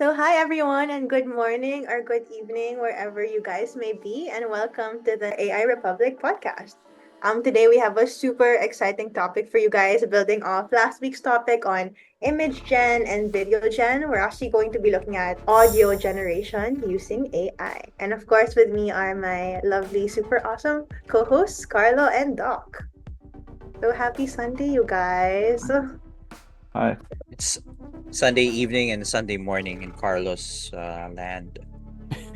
So, hi everyone, and good morning or good evening, wherever you guys may be, and welcome to the AI Republic podcast. Today we have a super exciting topic for you guys, building off last week's topic on image gen and video gen. We're actually going to be looking at audio generation using AI. And of course, with me are my lovely, super awesome co-hosts, Carlo and Doc. So happy Sunday, you guys. Hi. It's Sunday evening and Sunday morning in Carlos land.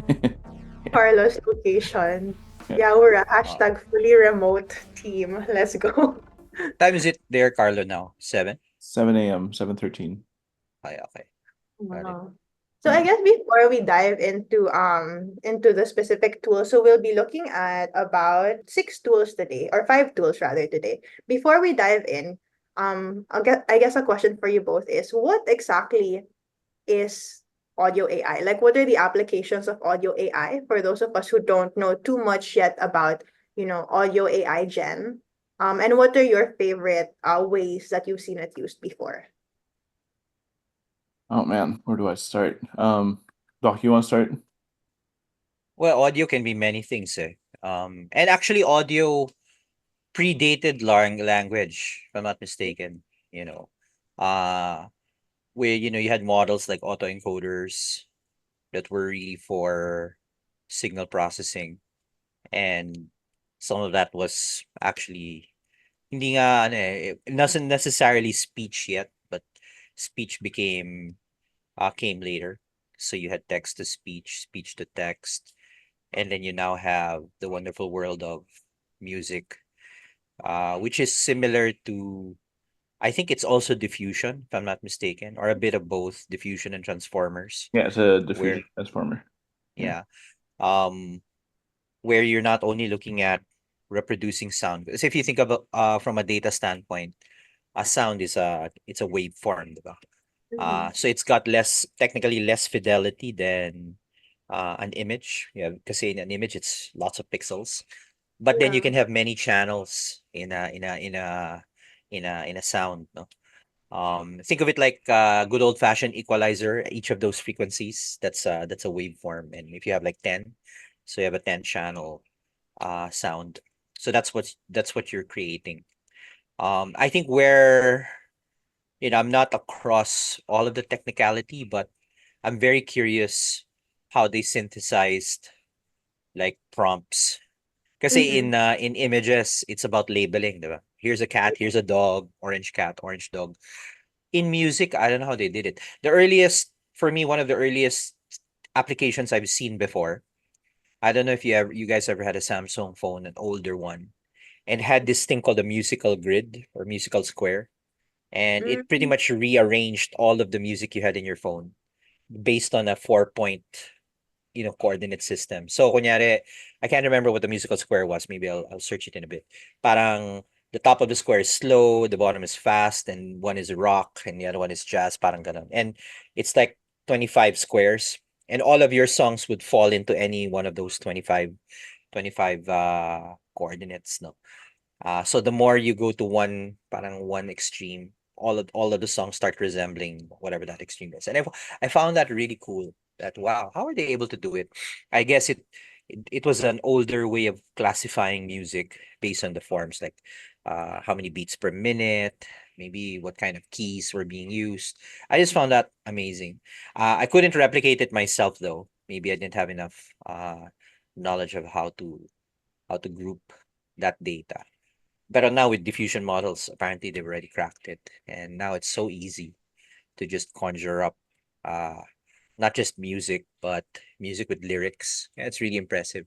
Yeah. Carlos location. Yeah. Yeah, we're a Uh, hashtag fully remote team. Let's go. time is it there, Carlo? Now 7. 7 a.m., 7:13. Okay, okay, got it. Wow. So I Yeah. guess before we dive into the specific tools, so we'll be looking at about six tools today, or five tools rather today. Before we dive in, I guess a question for you both is what exactly is audio AI? Like, what are the applications of audio AI for those of us who don't know too much yet about, audio AI gen? And what are your favorite ways that you've seen it used before? Oh man, where do I start? Doc, you want to start? Well, audio can be many things, eh? And actually, audio predated language, if I'm not mistaken. You know, uh, where you had models like autoencoders that were really for signal processing, and some of that was actually hindi nga ano eh, it wasn't necessarily speech yet, but speech came later. So you had text to speech, speech to text, and then you now have the wonderful world of music, which is similar to, I think it's also diffusion, if I'm not mistaken, or a bit of both diffusion and transformers, Yeah, it's a where diffusion transformer. Yeah. yeah, um, where you're not only looking at reproducing sound. Because if you think about from a data standpoint, a sound is it's a waveform, diba? Mhm. So it's got technically less fidelity than an image. Yeah, because in an image it's lots of pixels, but then you Yeah. can have many channels in a sound. No, think of it like good old fashioned equalizer. Each of those frequencies, that's a waveform, and if you have like 10, so you have a 10 channel sound. So that's what you're creating. I think where I'm not across all of the technicality, but I'm very curious how they synthesized like prompts. Because Mm-hmm. in images, it's about labeling, diba? Here's a cat, here's a dog, orange cat, orange dog. In music, I don't know how they did it. The earliest, for me, one of the earliest applications I've seen before. I don't know if you guys ever had a Samsung phone, an older one, and had this thing called a musical grid or musical square, and it pretty Mm-hmm. much rearranged all of the music you had in your phone based on a 4 point, coordinate system. So kunyari, I can't remember what the musical square was. Maybe I'll search it in a bit. Parang the top of the square is slow, the bottom is fast, and one is rock, and the other one is jazz, parang ganun. And it's like 25 squares, and all of your songs would fall into any one of those 25 coordinates, no? So the more you go to one extreme, all of the songs start resembling whatever that extreme is. And I found that really cool. That wow, how are they able to do it? I guess it was an older way of classifying music based on the forms, like how many beats per minute, maybe what kind of keys were being used. I just found that amazing. I couldn't replicate it myself though. Maybe I didn't have enough knowledge of how to group that data. But now with diffusion models, apparently they've already cracked it, and now it's so easy to just conjure up uh not just music, but music with lyrics. Yeah, it's really impressive.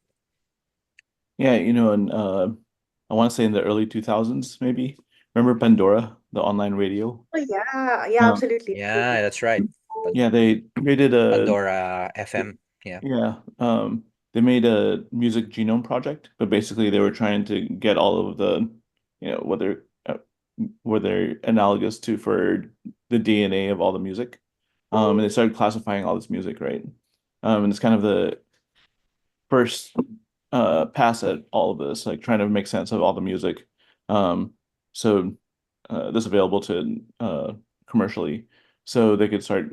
Yeah, and I want to say in the early 2000s, maybe. Remember Pandora, the online radio? Oh yeah, yeah, Um, absolutely. Yeah, that's right. yeah, they created a Pandora FM. Yeah. yeah, they made a music genome project, but basically they were trying to get all of the, whether were they analogous to for the DNA of all the music. And they started classifying all this music, right? And it's kind of the first pass at all of this, like trying to make sense of all the music. Um, so this available to commercially, so they could start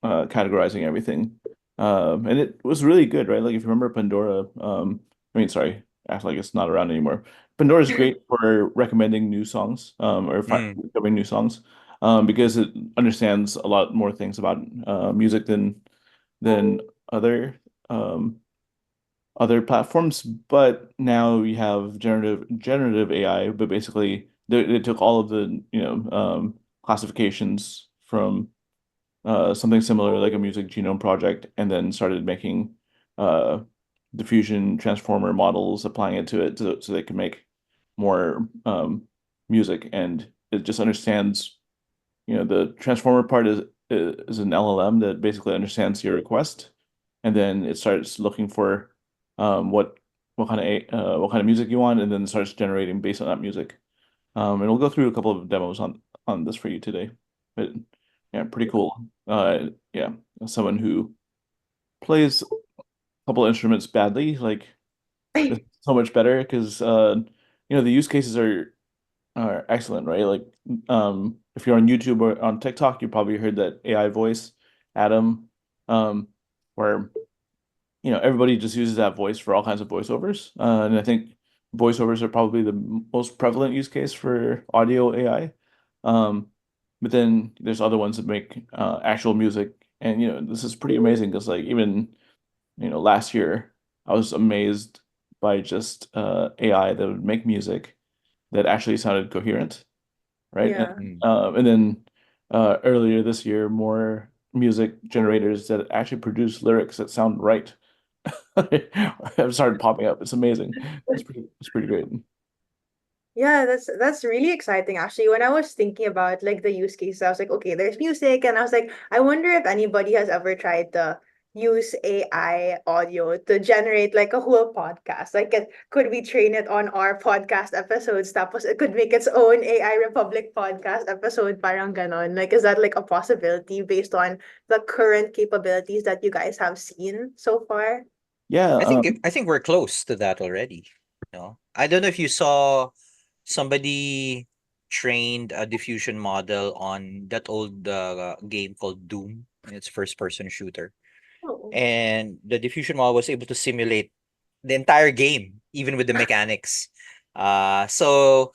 categorizing everything. And it was really good, right? Like if you remember Pandora, I mean, sorry, act like it's not around anymore. Pandora is great for recommending new songs, or Mm. discovering new songs, because it understands a lot more things about music than other um other platforms. But now we have generative AI, but basically they took all of the classifications from something similar like a music genome project, and then started making uh, diffusion transformer models, applying it to it so they can make more music. And it just understands, the transformer part is an LLM that basically understands your request, and then it starts looking for what kind of music you want, and then starts generating based on that music. And we'll go through a couple of demos on this for you today. But yeah, pretty cool. Yeah, as someone who plays a couple instruments badly, like this is so much better because the use cases are excellent, right? Like if you're on YouTube or on TikTok, you probably heard that AI voice, Adam, where everybody just uses that voice for all kinds of voiceovers. And I think voiceovers are probably the most prevalent use case for audio AI. Um, but then there's other ones that make actual music. And this is pretty amazing because like even last year I was amazed by just AI that would make music that actually sounded coherent, right? Yeah. Mm. And then earlier this year, more music generators that actually produce lyrics that sound right have started popping up. It's amazing. It's pretty great. Yeah, that's really exciting actually. When I was thinking about like the use cases, I was like, okay, there's music, and I was like, I wonder if anybody has ever tried to use AI audio to generate like a whole podcast. Like, could we train it on our podcast episodes? Tapos it could make its own AI Republic podcast episode, parang ganon. Like, is that like a possibility based on the current capabilities that you guys have seen so far? Yeah. I think we're close to that already. I don't know if you saw somebody trained a diffusion model on that old game called Doom. It's first person shooter. Oh. And the diffusion model was able to simulate the entire game, even with the mechanics. So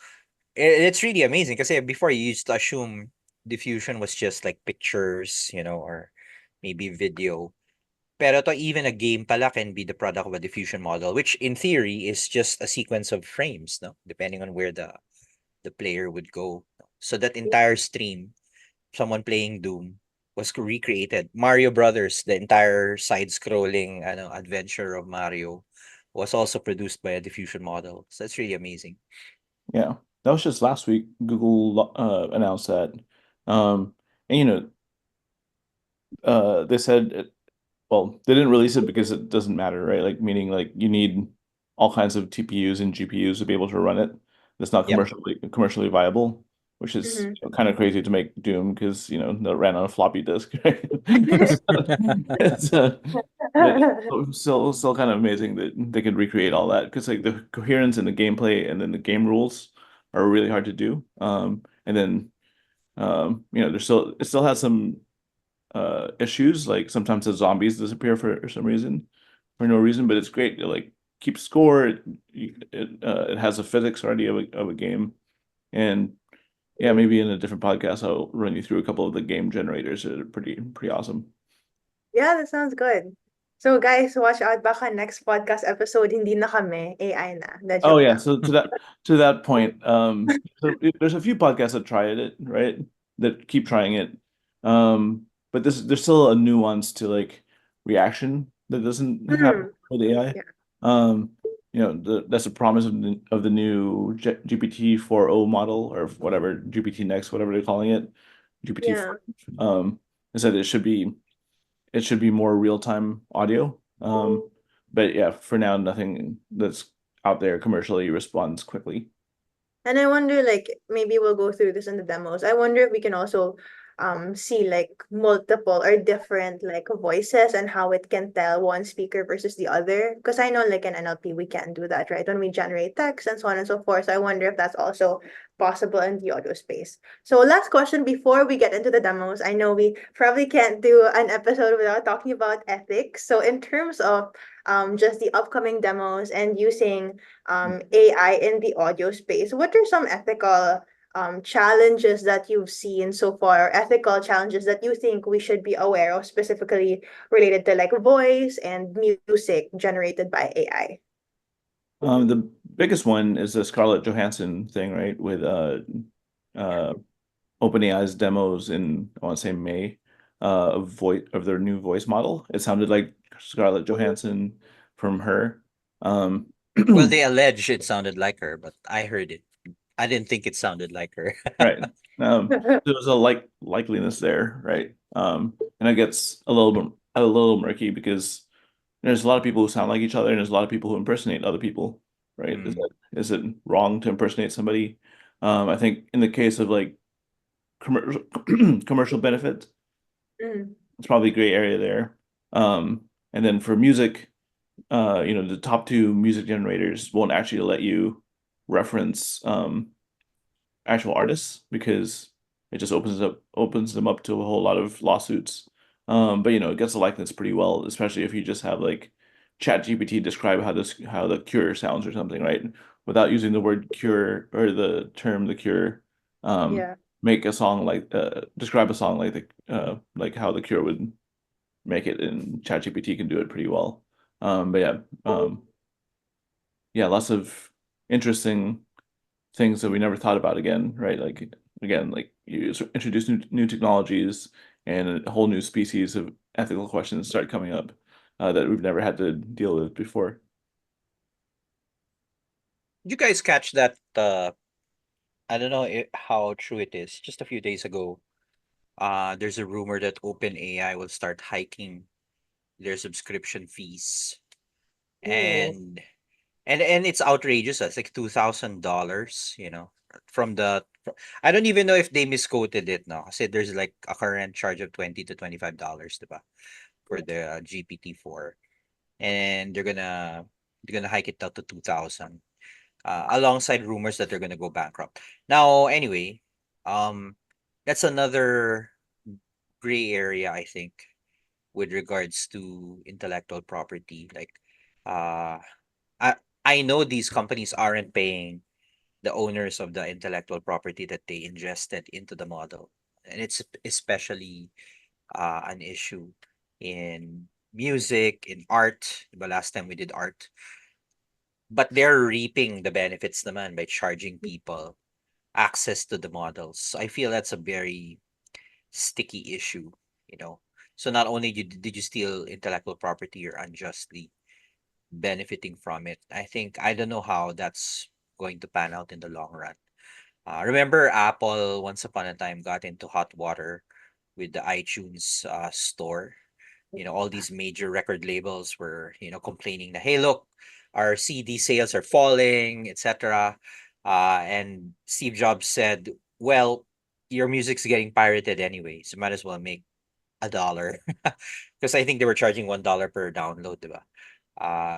it's really amazing because before you used to assume diffusion was just like pictures, or maybe video. Pero to even a game pala can be the product of a diffusion model, which in theory is just a sequence of frames, no? Depending on where the player would go. So that entire stream, someone playing Doom, was recreated. Mario Brothers, the entire side-scrolling adventure of Mario, was also produced by a diffusion model. So that's really amazing. Yeah. That was just last week. Google announced that. And they said well, they didn't release it because it doesn't matter, right? Like meaning like you need all kinds of TPUs and GPUs to be able to run it. That's not Yep. commercially viable, which is Mm-hmm. kind of crazy to make Doom because that ran on a floppy disk, right? It's, but still kind of amazing that they could recreate all that because like the coherence in the gameplay and then the game rules are really hard to do. And then it still has some issues. Like sometimes the zombies disappear for some reason, for no reason, but it's great. It like keeps score. It has a physics already of a game, and yeah, maybe in a different podcast I'll run you through a couple of the game generators that are pretty awesome. Yeah, that sounds good. So guys, watch out, baka next podcast episode hindi na kami, AI na. Na Oh joke yeah, lang. so to that point, so there's a few podcasts that tried it, right? That keep trying it. But there's still a nuance to like reaction that doesn't happen Hmm. with AI. Yeah. That's the promise of the new GPT 4.0 model or whatever, GPT next, whatever they're calling it, GPT Yeah. 4. Is that it should be more real-time audio. But yeah, for now, nothing that's out there commercially responds quickly. And I wonder, like, maybe we'll go through this in the demos. I wonder if we can also see like multiple or different like voices and how it can tell one speaker versus the other? Because I know like in NLP we can do that, right? When we generate text and so on and so forth. So I wonder if that's also possible in the audio space. So last question before we get into the demos. I know we probably can't do an episode without talking about ethics. So in terms of just the upcoming demos and using AI in the audio space, what are some ethical challenges that you've seen so far, or ethical challenges that you think we should be aware of, specifically related to like voice and music generated by AI? The biggest one is the Scarlett Johansson thing, right? With uh OpenAI's demos in, I want to say May, of voice of their new voice model. It sounded like Scarlett Johansson from her. Well, they allege it sounded like her, but I heard it. I didn't think it sounded like her. Right. There was a likeliness there, right? And it gets a little murky because there's a lot of people who sound like each other, and there's a lot of people who impersonate other people, right? Mm. Is it wrong to impersonate somebody? I think in the case of like commercial commercial benefit, Mm, it's probably a gray area there. And then for music, the top two music generators won't actually let you reference actual artists because it just opens them up to a whole lot of lawsuits. But it gets the likeness pretty well, especially if you just have like ChatGPT describe how the cure sounds or something, right? Without using the word cure or the term the cure. yeah. Make a song like describe a song like the like how the cure would make it, and ChatGPT can do it pretty well. But yeah, lots of interesting things that we never thought about again, right? Like again, like you introduce new technologies and a whole new species of ethical questions start coming up that we've never had to deal with before. You guys catch that? I don't know how true it is. Just a few days ago, there's a rumor that OpenAI will start hiking their subscription fees, Ooh. and and it's outrageous. It's like $2,000. From the I don't even know if they misquoted it now. I said there's like a current charge of $20 to $25, diba, for the GPT-4, and they're gonna hike it down to 2,000. Alongside rumors that they're gonna go bankrupt. Now, anyway, um, that's another gray area, I think, with regards to intellectual property. Like, uh, I I know these companies aren't paying the owners of the intellectual property that they ingested into the model, and it's especially an issue in music, in art. The last time we did art, but they're reaping the benefits naman by charging people access to the models. So I feel that's a very sticky issue, you know. So not only did you steal intellectual property, you're unjustly benefiting from it. I don't know how that's going to pan out in the long run. Remember, Apple once upon a time got into hot water with the iTunes store. All these major record labels were, complaining that, hey, look, our CD sales are falling, etc. And Steve Jobs said, well, your music's getting pirated anyway, so might as well make $1. Because I think they were charging $1 per download, diba?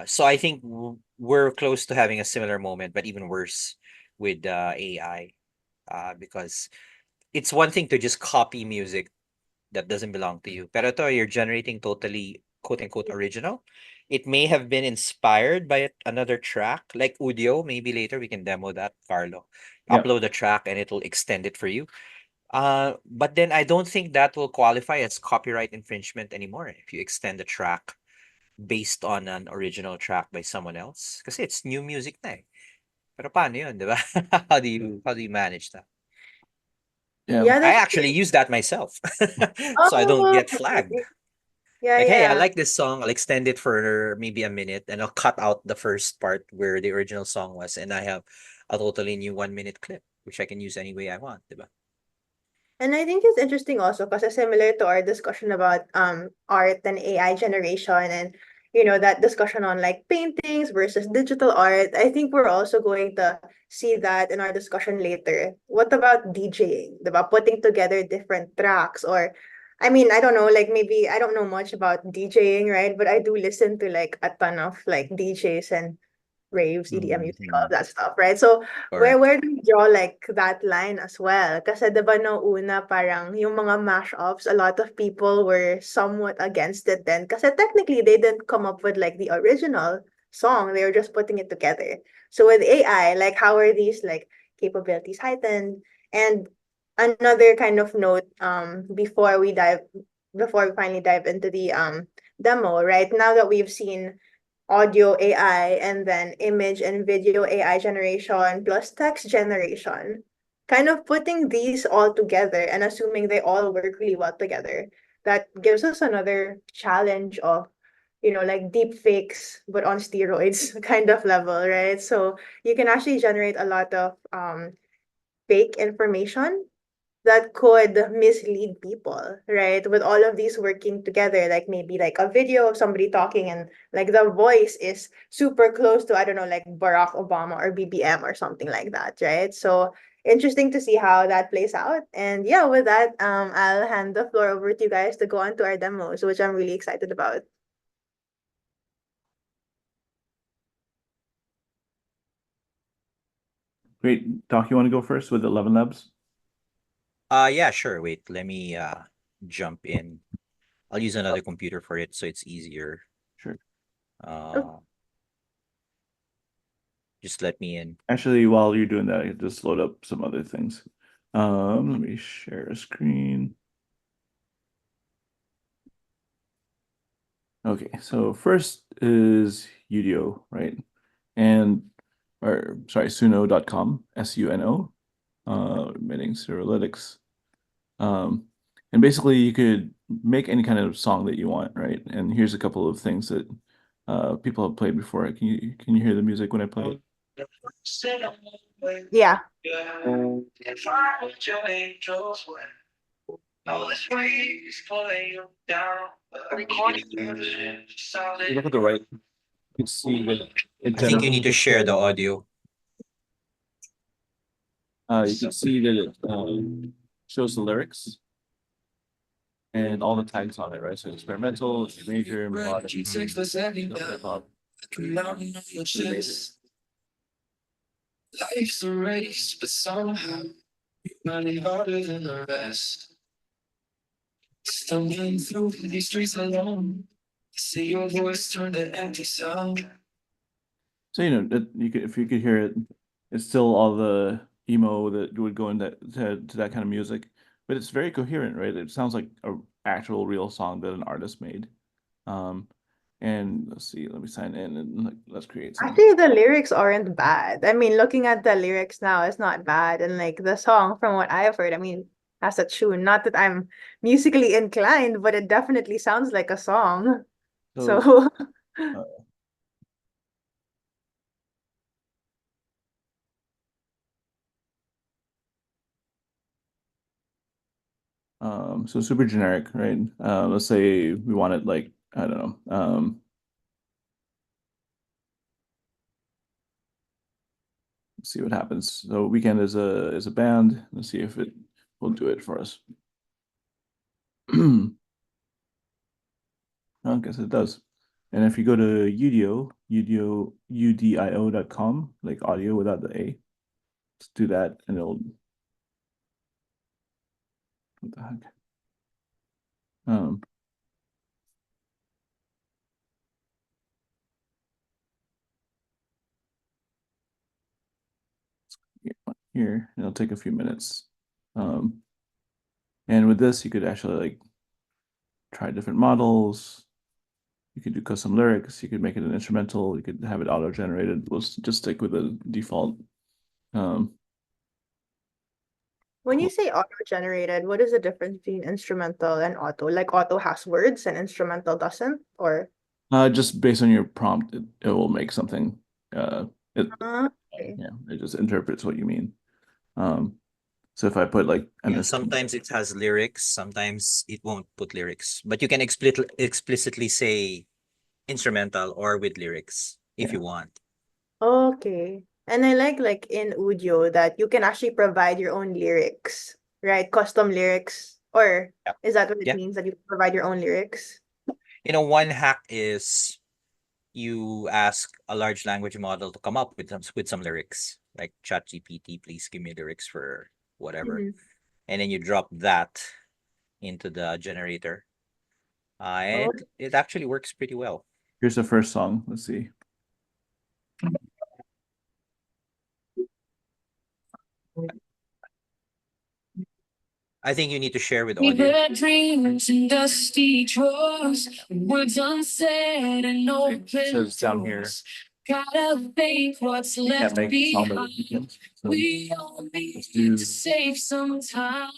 So I think we're close to having a similar moment, but even worse with AI, because it's one thing to just copy music that doesn't belong to you. Pero to, you're generating totally quote unquote original. It may have been inspired by another track, like Udio. Maybe later we can demo that, Carlo. Yeah. Upload a track and it'll extend it for you. But then I don't think that will qualify as copyright infringement anymore if you extend the track based on an original track by someone else. Kasi it's new music na eh. Pero paano yun, di ba? How do you manage that? Yeah. Yeah, I that's actually true. use that myself. So I don't Oh, get flagged. okay. Yeah, Like, hey, I yeah. like this song. I'll extend it for maybe a minute and I'll cut out the first part where the original song was. And I have a totally new 1 minute clip, which I can use any way I want. Diba? And I think it's interesting also because similar to our discussion about art and AI generation and that discussion on like paintings versus digital art. I think we're also going to see that in our discussion later. What about DJing? Diba? Putting together different tracks, or I mean, I don't know, like maybe I don't know much about DJing, right? But I do listen to like a ton of like DJs and raves, EDM music, all of that stuff, right? So where Correct. do you draw like that line as well? Kasi diba no una parang yung mga mashups, a lot of people were somewhat against it then. Kasi technically they didn't come up with like the original song. They were just putting it together. So with AI, like how are these like capabilities heightened? And another kind of note, before we finally dive into the demo, right? Now that we've seen audio AI and then image and video AI generation plus text generation, kind of putting these all together and assuming they all work really well together, that gives us another challenge of, like deep fakes, but on steroids kind of level, right? So you can actually generate a lot of fake information that could mislead people, right? With all of these working together, like maybe like a video of somebody talking and like the voice is super close to, I don't know, like Barack Obama or BBM or something like that, right? So interesting to see how that plays out. And yeah, with that, I'll hand the floor over to you guys to go on to our demos, which I'm really excited about. Great. Doc, you want to go first with 11 Labs? Yeah, sure. Wait, let me jump in. I'll use another computer for it so it's easier. Sure. Just let me in. Actually, while you're doing that, I just load up some other things. Let me share a screen. Okay, so first is Udio, right? Or sorry, suno.com, SUNO, emitting Cyrillics. And basically you could make any kind of song that you want, right? And here's a couple of things that people have played before. Can you hear the music when I play it? Yeah. You look at the right, you can see that it I think you need to generates share the audio. you can see that it shows the lyrics and all the tags on it, right? So experimental, major, melodic, hip hop. Life's a race, but somehow you're running harder than the rest. Stumbling through these streets alone, see your voice turn to empty sound. So if you could hear it, it's still all the emo that would go into to that kind of music, but it's very coherent, right? It sounds like a actual real song that an artist made. And let's see, let me sign in and let's create some. Actually, the lyrics aren't bad. I mean, looking at the lyrics now, it's not bad. And like the song, from what I've heard, I mean, has a tune. Not that I'm musically inclined, but it definitely sounds like a song. So so super generic, right? Let's say we want it like, I don't know, let's see what happens. So Weekend is a band. Let's see if it will do it for us. I guess it does. And if you go to udio.com, like audio without the A, let's do that and it'll, what the heck? Here, it'll take a few minutes. And with this, you could actually like try different models. You could do custom lyrics. You could make it an instrumental. You could have it auto-generated. We'll just stick with the default. when you say auto-generated, what is the difference between instrumental and auto? Like auto has words and instrumental doesn't, or? Just based on your prompt, it will make something. Okay. Yeah, it just interprets what you mean. So if I put like Sometimes it has lyrics, sometimes it won't put lyrics, but you can explicitly say instrumental or with lyrics if you want. Okay. And I like in Udio that you can actually provide your own lyrics, right? Custom lyrics. Or Yeah. is that what it Yeah. means that you provide your own lyrics? One hack is you ask a large language model to come up with some lyrics, like ChatGPT, please give me lyrics for whatever, Mhm. and then you drop that into the generator. Oh, It actually works pretty well. Here's the first song. Let's see. I think you need to share with We audio. had dreams in dusty drawers, words unsaid and open says down here. doors. Gotta think what's You can't left make a song that behind. weekends. So We all need let's do to save some time.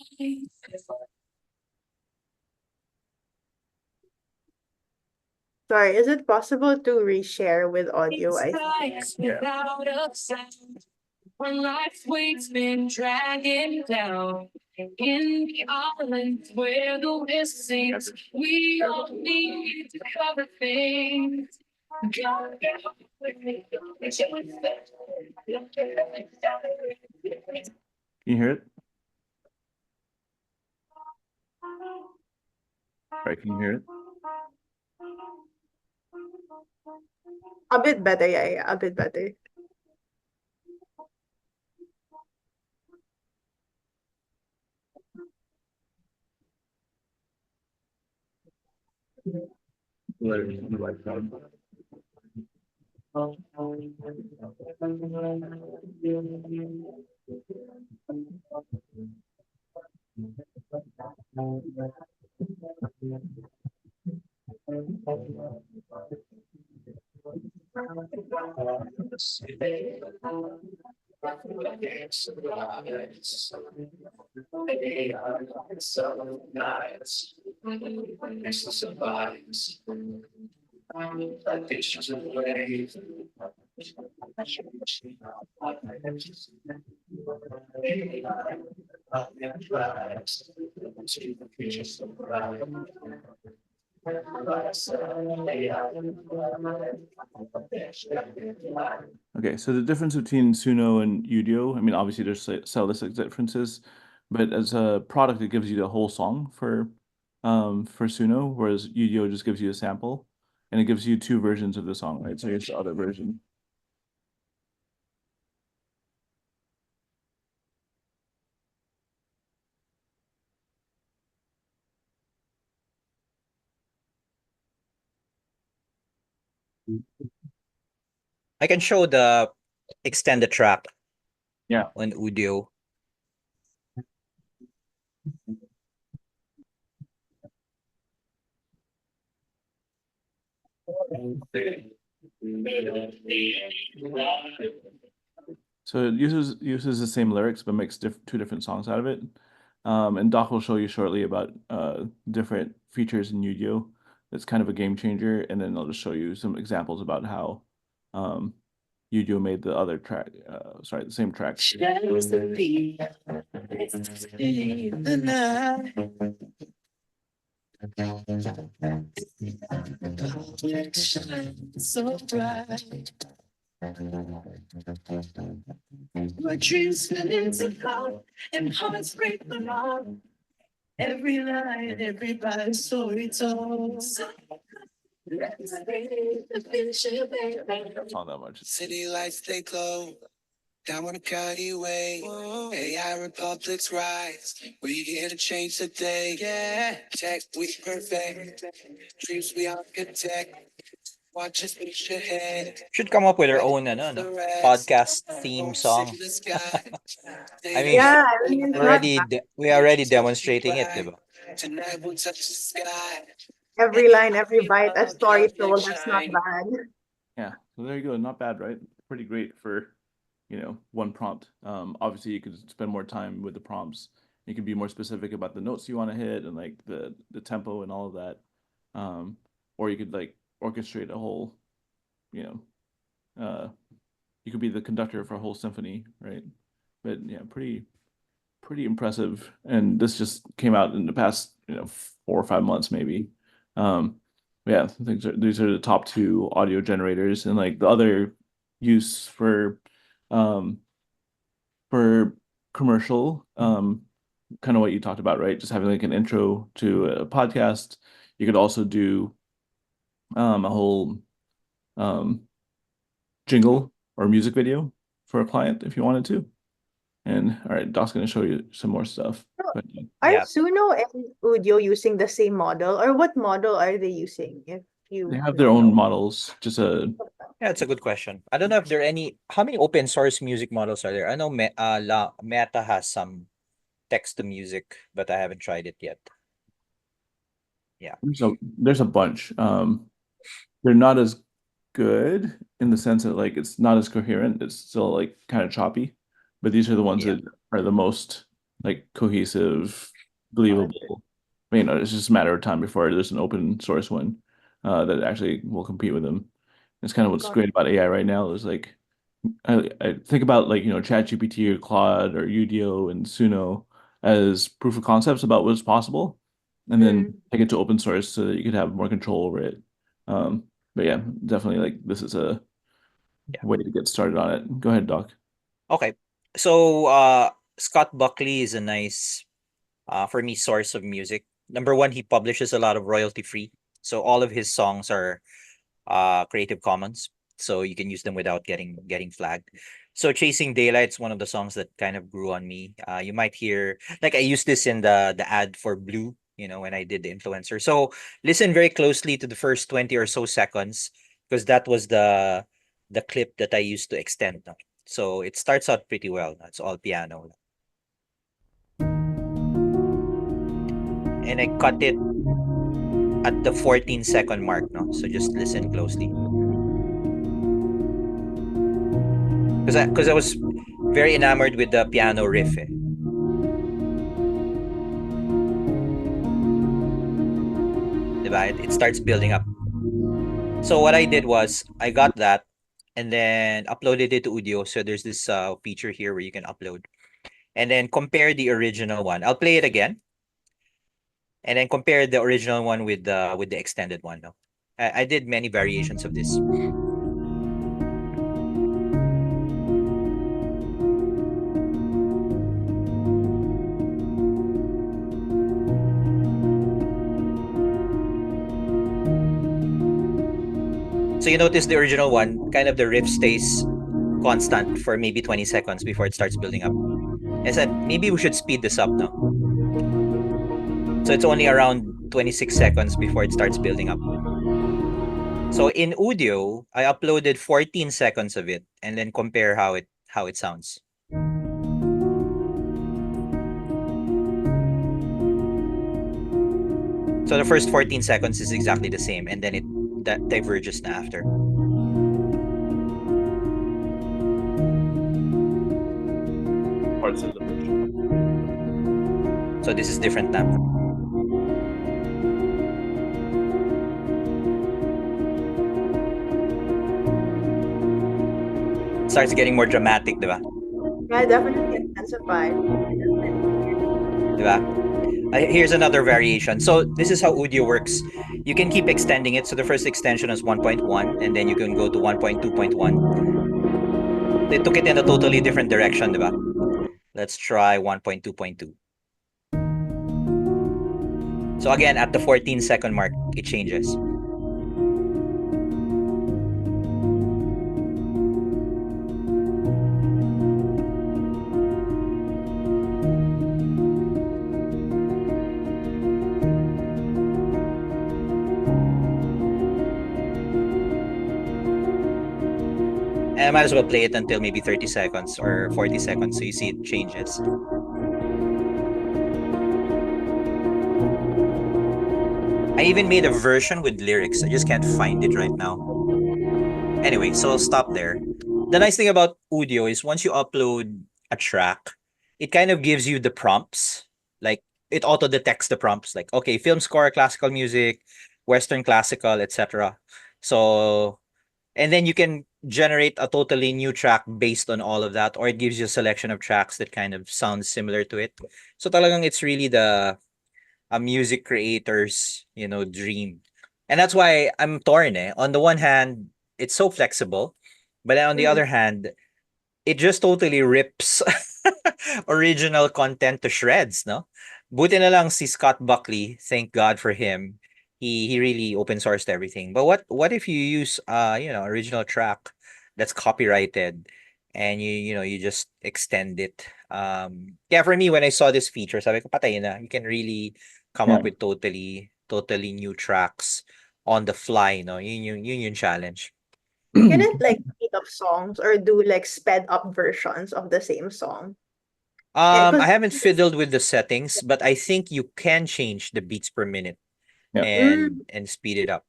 sorry. Is it possible to reshare with audio? I think. Skies without a sound. When life's weight's been dragging down. In the islands where the wind sings, we all need to cover things. Can you hear it? Right, can you hear it? A bit better, yeah, a bit better. Okay, so the difference between Suno and Udio, I mean, obviously there's stylistic differences, but as a product, it gives you the whole song for Suno, whereas Udio just gives you a sample, and it gives you two versions of the song, right? So here's the other version. I can show the extended track Yeah. on audio. So it uses the same lyrics, but makes two different songs out of it. And Doc will show you shortly about different features in Udio. That's kind of a game changer, and then I'll just show you some examples about how Udio made the other track, the same track. Shadows the beat. It's in the night. So bright. My dreams turn into cloud and hearts break the heart. Every line, everybody story told. That's not that much. City lights they glow down on the county way. AI republics rise. We're here to change the day. Yeah, tech we perfect. Dreams we architect. Watch us push ahead. Should come up with our own podcast theme song. I mean, Yeah, I mean, it's not bad. we are already demonstrating it, diba? Tonight we'll touch the sky. Every line, every bite, a story told. That's not bad. Yeah, so there you go. Not bad, right? Pretty great for, one prompt. Obviously you could spend more time with the prompts. You can be more specific about the notes you want to hit and like the tempo and all of that. Or you could like orchestrate a whole, you could be the conductor for a whole symphony, right? But yeah, pretty impressive. And this just came out in the past, 4 or 5 months maybe. Yeah, these are the top two audio generators, and like the other use um for commercial, kind of what you talked about, right? Just having like an intro to a podcast. You could also do a whole um jingle or music video for a client if you wanted to. And all right, Doc's gonna show you some more stuff. So, But are Yeah. Suno and Udio using the same model, or what model are they using? If they you have their own know. models. Just a Yeah, it's a good question. I don't know if there are any. How many open source music models are there? I know Meta has some text to music, but I haven't tried it yet. Yeah. there's a bunch. They're not as good in the sense that like it's not as coherent. It's still like kind of choppy. But these are the ones Yeah. that are the most like cohesive, Okay. believable. You know, it's just a matter of time before there's an open source one that actually will compete with them. It's kind of what's Got great about AI right now is like I think about like, ChatGPT or Claude or Udio and Suno as proof of concepts about what's possible, and then Mm. take it to open source so that you could have more control over it. Um, but yeah, definitely like this is a Yeah. way to get started on it. Go ahead, Doc. Okay. So Scott Buckley is a nice for me source of music. Number one, he publishes a lot of royalty free. So all of his songs are Creative Commons. So you can use them without getting flagged. So Chasing Daylight's one of the songs that kind of grew on me. You might hear like I used this in the ad for Blue, when I did the influencer. So listen very closely to the first 20 or so seconds because that was the clip that I used to extend. No? So it starts out pretty well. It's all piano. And I cut it at the 14-second mark, no? So just listen closely. Because I was very enamored with the piano riff. Diba? It starts building up. So what I did was I got that and then uploaded it to Udio. So there's this feature here where you can upload and then compare the original one. I'll play it again and then compare the original one with the extended one. No? I did many variations of this. So you notice the original one, kind of the riff stays constant for maybe 20 seconds before it starts building up. I said, maybe we should speed this up now. So it's only around 26 seconds before it starts building up. So in Udio, I uploaded 14 seconds of it and then compare how it sounds. So the first 14 seconds is exactly the same and then that diverges na after. Parts of the version. So this is different now. It starts getting more dramatic, diba? Yeah, definitely intensified. Diba? Here's another variation. So this is how Udio works. You can keep extending it. So the first extension is 1.1 and then you can go to 1.2.1. They took it in a totally different direction, diba? Let's try 1.2.2. So again, at the 14-second mark, it changes. And I might as well play it until maybe 30 seconds or 40 seconds so you see it changes. I even made a version with lyrics. I just can't find it right now. Anyway, so I'll stop there. The nice thing about Udio is once you upload a track, it kind of gives you the prompts. Like it auto detects the prompts like, okay, film score, classical music, Western classical, etc. So, and then you can generate a totally new track based on all of that, or it gives you a selection of tracks that kind of sounds similar to it. So talagang it's really a music creator's, dream And that's why I'm torn. On the one hand, it's so flexible, but then on the Mm. other hand, it just totally rips original content to shreds, no? Buti na lang si Scott Buckley, thank God for him. He really open sourced everything. But what if you use original track that's copyrighted and you just extend it. Yeah, for me when I saw this feature, sabi ko patay na. You can really come Yeah. up with totally new tracks on the fly, no? Yun yung challenge. Can it like speed up songs or do like sped up versions of the same song? I Because haven't fiddled with the settings, but I think you can change the beats per minute Yeah. and speed it up.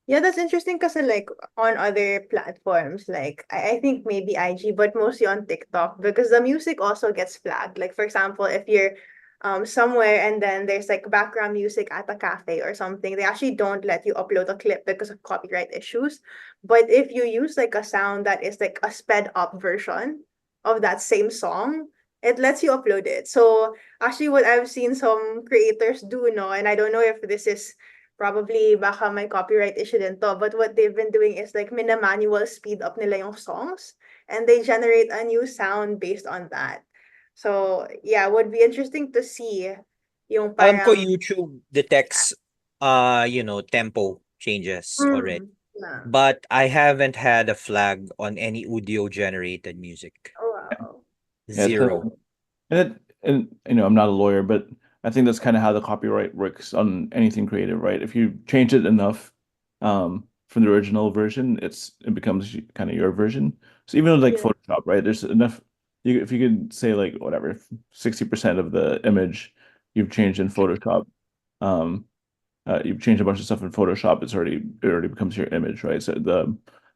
yeah, that's interesting because like on other platforms, like I think maybe IG, but mostly on TikTok because the music also gets flagged. Like for example, if you're somewhere and then there's like background music at a cafe or something, they actually don't let you upload a clip because of copyright issues. But if you use like a sound that is like a sped up version of that same song, it lets you upload it. So actually what I've seen some creators do, no, and I don't know if this is probably baka may copyright issue din to. But what they've been doing is like mina-manual speed up nila yung songs and they generate a new sound based on that. So yeah, would be interesting to see yung Alam ko parang YouTube detects tempo changes already. yeah. But I haven't had a flag on any audio generated music. Oh wow. Yeah, Zero. and I'm not a lawyer, but I think that's kind of how the copyright works on anything creative, right? If you change it enough from the original version, it becomes kind of your version. So even with like Yeah. Photoshop, right? There's enough if you could say like whatever 60% of the image you've changed in Photoshop, um, you've changed a bunch of stuff in Photoshop, it already becomes your image, right? So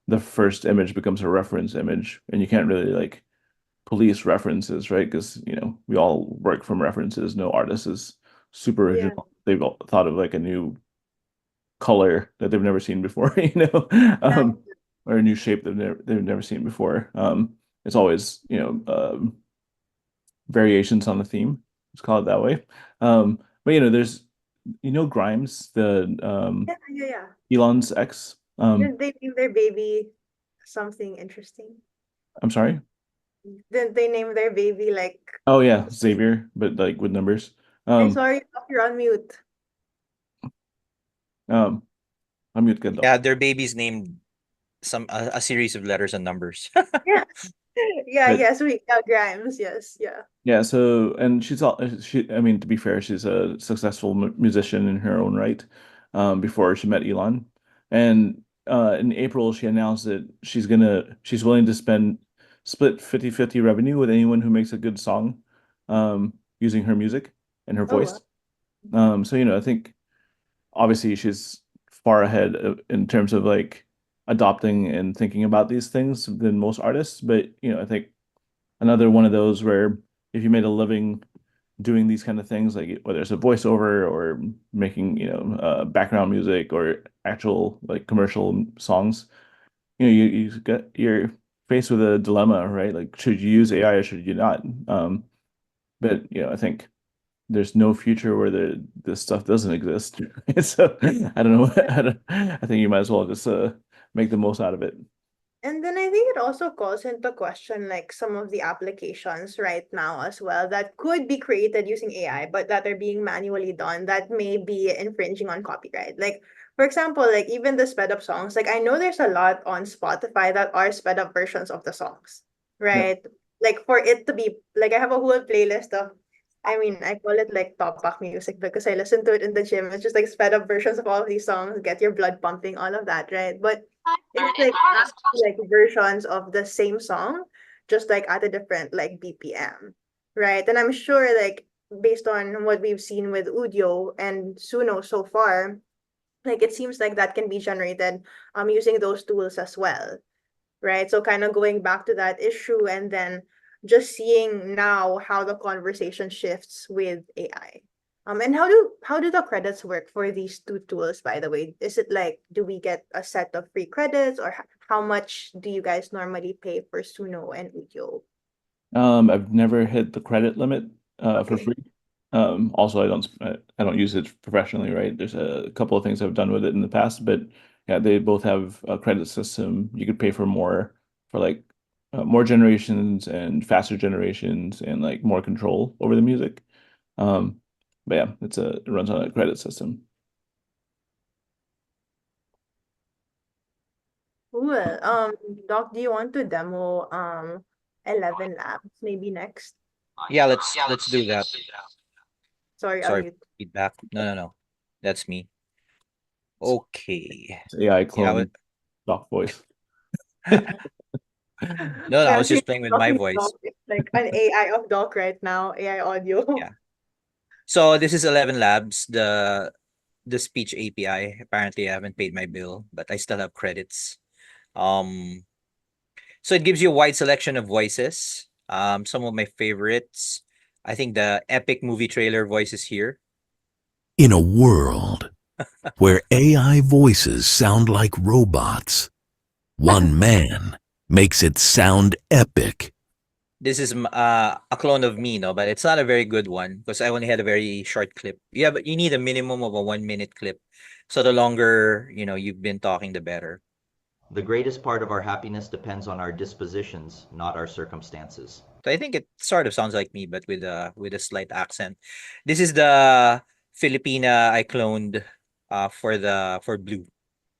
the first image becomes a reference image, and you can't really like police references, right? Because we all work from references. No artist is super Yeah. original. They've all thought of like a new color that they've never seen before, Yeah. or a new shape they've never seen before. It's always variations on the theme. Let's call it that way. But there's Grimes, the Yeah. Yeah. Yeah. Elon's ex. Did they name their baby something interesting? I'm sorry. Did they name their baby like Oh yeah, Xavier, but like with numbers. I'm Um, sorry, you're on mute. um, I'm mute good though. Yeah, their baby's named a series of letters and numbers. Yeah. Yeah, But yes, Grimes, yes, yeah. yeah, so and I mean, to be fair, she's a successful musician in her own right. Before she met Elon, and in April she announced that she's willing to split 50/50 revenue with anyone who makes a good song, using her music and her Oh wow. voice. So I think obviously she's far ahead in terms of like adopting and thinking about these things than most artists. But I think another one of those where if you made a living doing these kind of things, like whether it's a voiceover or making background music or actual like commercial songs, you're faced with a dilemma, right? Like, should you use AI or should you not? But I think there's no future where this stuff doesn't exist. So I don't know. I think you might as well just make the most out of it. And then I think it also calls into question like some of the applications right now as well that could be created using AI, but that are being manually done that may be infringing on copyright. Like, for example, like even the sped up songs, like I know there's a lot on Spotify that are sped up versions of the songs, Yep. right? Like for it to be like I have a whole playlist of I mean, I call it like top pack music because I listen to it in the gym. It's just like sped up versions of all of these songs, get your blood pumping, all of that, right? But it's like actually like versions of the same song, just like at a different like BPM, right? And I'm sure like based on what we've seen with Udio and Suno so far, like it seems like that can be generated using those tools as well, right? So kind of going back to that issue and then just seeing now how the conversation shifts with AI. And how do the credits work for these two tools, by the way? Is it like do we get a set of free credits or how much do you guys normally pay for Suno and Udio? I've never hit the credit limit for Okay. free. Also, I don't use it professionally, right? There's a couple of things I've done with it in the past, but yeah, they both have a credit system. You could pay for more for like more generations and faster generations and like more control over the music. But yeah, it runs on a credit system. Cool. Doc, do you want to demo 11 Labs maybe next? Yeah, let's do that. Sorry, Sorry, mute. feedback. No. That's me. Okay. It's AI Yeah, clone stock voice. no, I Yeah, was she's just playing with my talking to voice. Doc. It's like an AI of Doc right now, AI audio. Yeah. So this is 11 Labs, the speech API. Apparently, I haven't paid my bill, but I still have credits. Um, so it gives you a wide selection of voices. Some of my favorites. I think the epic movie trailer voice is here. In a world where AI voices sound like robots, one man makes it sound epic. This is a clone of me, no, but it's not a very good one because I only had a very short clip. Yeah, but you need a minimum of a 1 minute clip. So the longer, you've been talking, the better. The greatest part of our happiness depends on our dispositions, not our circumstances. So I think it sort of sounds like me, but with a slight accent. This is the Filipina I cloned for Blue,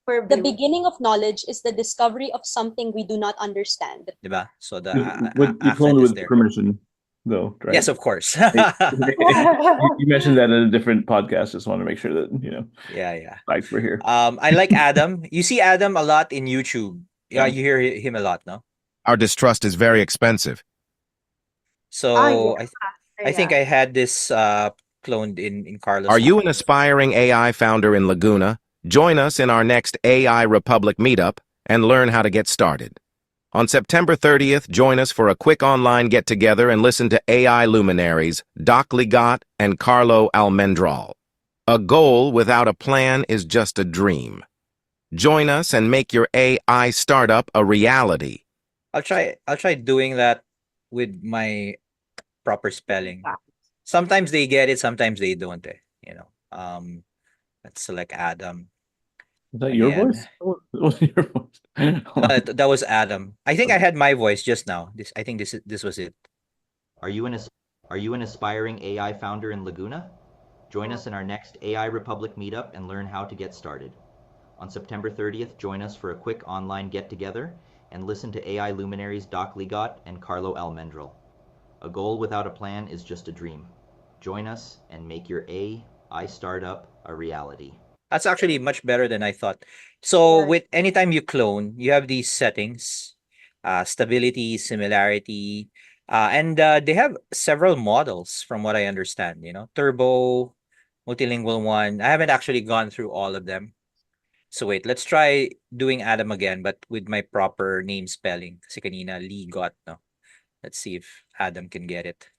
For The Blue. beginning of knowledge is the discovery of something we do not understand. diba? So the You accent cloned is with there. permission, though, right? Yes, of course. You mentioned that in a different podcast. Just want to make sure that Yeah. flags were here. I like Adam. You see Adam a lot in YouTube. Yeah, Yeah. you hear him a lot, no? Our distrust is very expensive. So Yeah. I think I had this cloned in Carlos. Are you an aspiring AI founder in Laguna? Join us in our next AI Republic meetup and learn how to get started. On September 30th, join us for a quick online get-together and listen to AI luminaries Doc Ligot and Carlo Almendral. A goal without a plan is just a dream. Join us and make your AI startup a reality. I'll try doing that with my proper spelling. Sometimes they get it, sometimes they don't, let's select Adam. Is that your Again. voice? What was your voice? No, that was Adam. I think I had my voice just now. I think this was it. Are you an aspiring AI founder in Laguna? Join us in our next AI Republic meetup and learn how to get started. On September 30th, join us for a quick online get-together and listen to AI luminaries Doc Ligot and Carlo Almendral. A goal without a plan is just a dream. Join us and make your AI startup a reality. That's actually much better than I thought. So Yeah. with anytime you clone, you have these settings, stability, similarity, and they have several models from what I understand, turbo, multilingual one. I haven't actually gone through all of them. So wait, let's try doing Adam again, but with my proper name spelling. Kasi kanina, Ligot, no? Let's see if Adam can get it.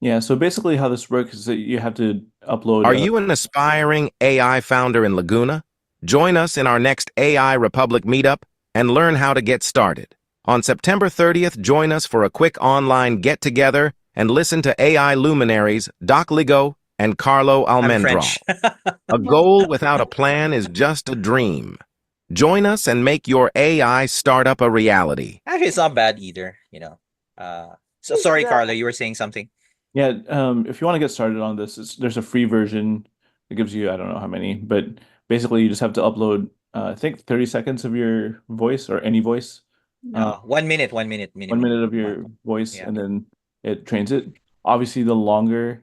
Yeah, so basically how this works is that you have to upload. Are you an aspiring AI founder in Laguna? Join us in our next AI Republic meetup and learn how to get started. On September 30th, join us for a quick online get-together and listen to AI luminaries Doc Ligot and Carlo I'm Almendral. French. A goal without a plan is just a dream. Join us and make your AI startup a reality. Actually, it's not bad either, So sorry, Yeah. Carlo, you were saying something. Yeah, if you want to get started on this, there's a free version that gives you, I don't know how many, but basically you just have to upload, I think 30 seconds of your voice or any voice. 1 minute minimum. 1 minute of your voice, Yeah. and then it trains it. Obviously, the longer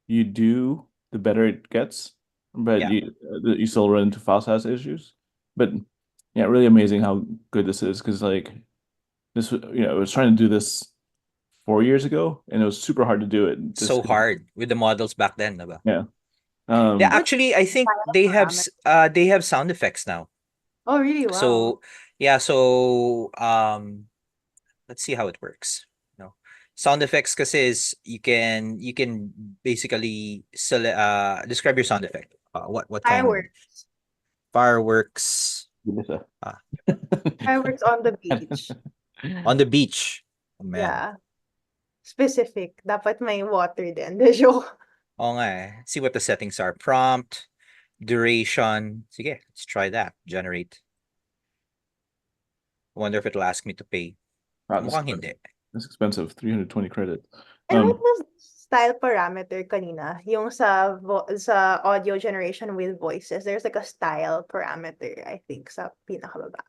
you do, the better it gets, but Yeah. you still run into file size issues. But yeah, really amazing how good this is, because like this, I was trying to do this 4 years ago, and it was super hard to do it. So hard with the models back then, diba? Yeah. Yeah, actually, I think they have sound effects now. Oh, really? Wow. So yeah, let's see how it works. Sound effects kasi is you can basically describe your sound effect. What kind? Fireworks. Fireworks. Fireworks on the beach. On the beach. Oh, man. Yeah. specific. Dapat may water din. The joke. Oo nga eh. See what the settings are. Prompt, duration. Sige, let's try that. Generate. I wonder if it'll ask me to pay. Wow, Mukhang hindi. That's expensive. 320 credits. And what was style parameter kanina? Yung sa audio generation with voices, there's like a style parameter, I think, sa pinakababa.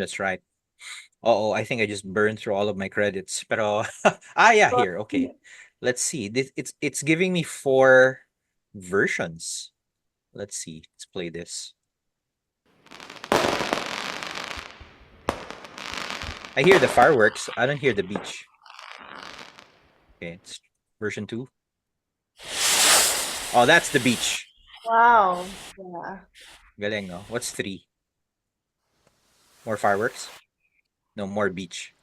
That's right. Uh-oh, I think I just burned through all of my credits. Pero yeah, here. Okay. Let's see. It's giving me 4 versions. Let's see. Let's play this. I hear the fireworks. I don't hear the beach. Okay, it's version 2. Oh, that's the beach. Wow. Yeah. Galing, no? What's 3? More fireworks? No, more beach.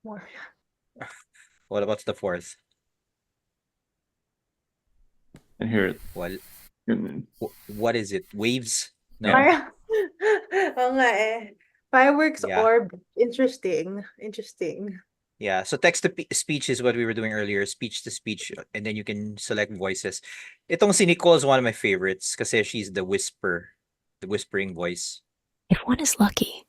More. What about the 4th? I hear it. Well, Mm. what is it? Waves? No. Parang- Oo nga eh. Fireworks Yeah. orb. Interesting. Yeah, so text to speech is what we were doing earlier, speech to speech, and then you can select voices. Itong si Nicole is one of my favorites kasi she's the whispering voice. If one is lucky,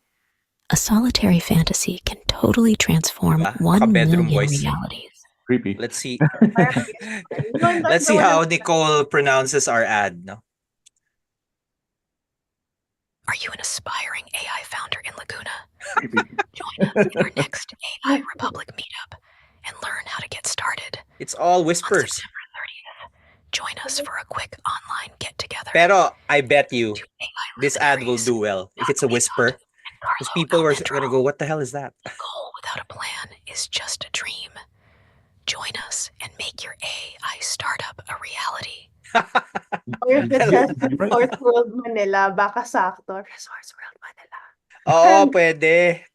a solitary fantasy can totally transform Diba? 1 Naka-bedroom million voice. realities. Creepy. Let's see. Yun, Let's that's see the one how that's- Nicole pronounces our ad, no? Are you an aspiring AI founder in Laguna? Creepy. Join us in our next AI Republic meetup and learn how to get started. It's all On whispers. September 30th, join us for a quick online get-together. Pero I bet you to AI this ad will luminaries, do well if it's a Ligot whisper. and Carlo Because people were Almendral. gonna go, what the hell is that? A goal without a plan is just a dream. Join us and make your AI startup a reality. Or if it says Right. Resorts World Manila, baka sakto. Resorts World Manila. Oo, pwede.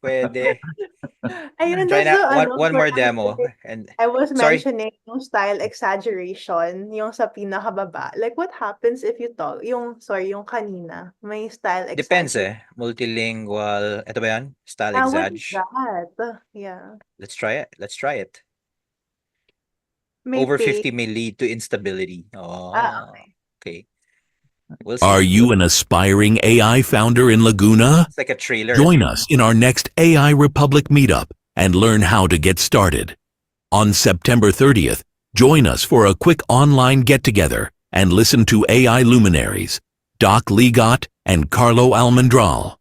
Ayun, Try that's na the one more parameter demo. And I was sorry. mentioning yung style exaggeration, yung sa pinakababa. Like, what happens if you talk, yung kanina, may style Depends exaggeration. Multilingual. Ito ba yan? Style What is exag. that? Yeah. Let's try it. May Over pay. 50 may lead to instability. Oh, okay. We'll see. Are you an aspiring AI founder in Laguna? It's like a trailer. Join us in our next AI Republic meetup and learn how to get started. On September 30th, join us for a quick online get-together and listen to AI luminaries, Doc Ligot and Carlo Almendral.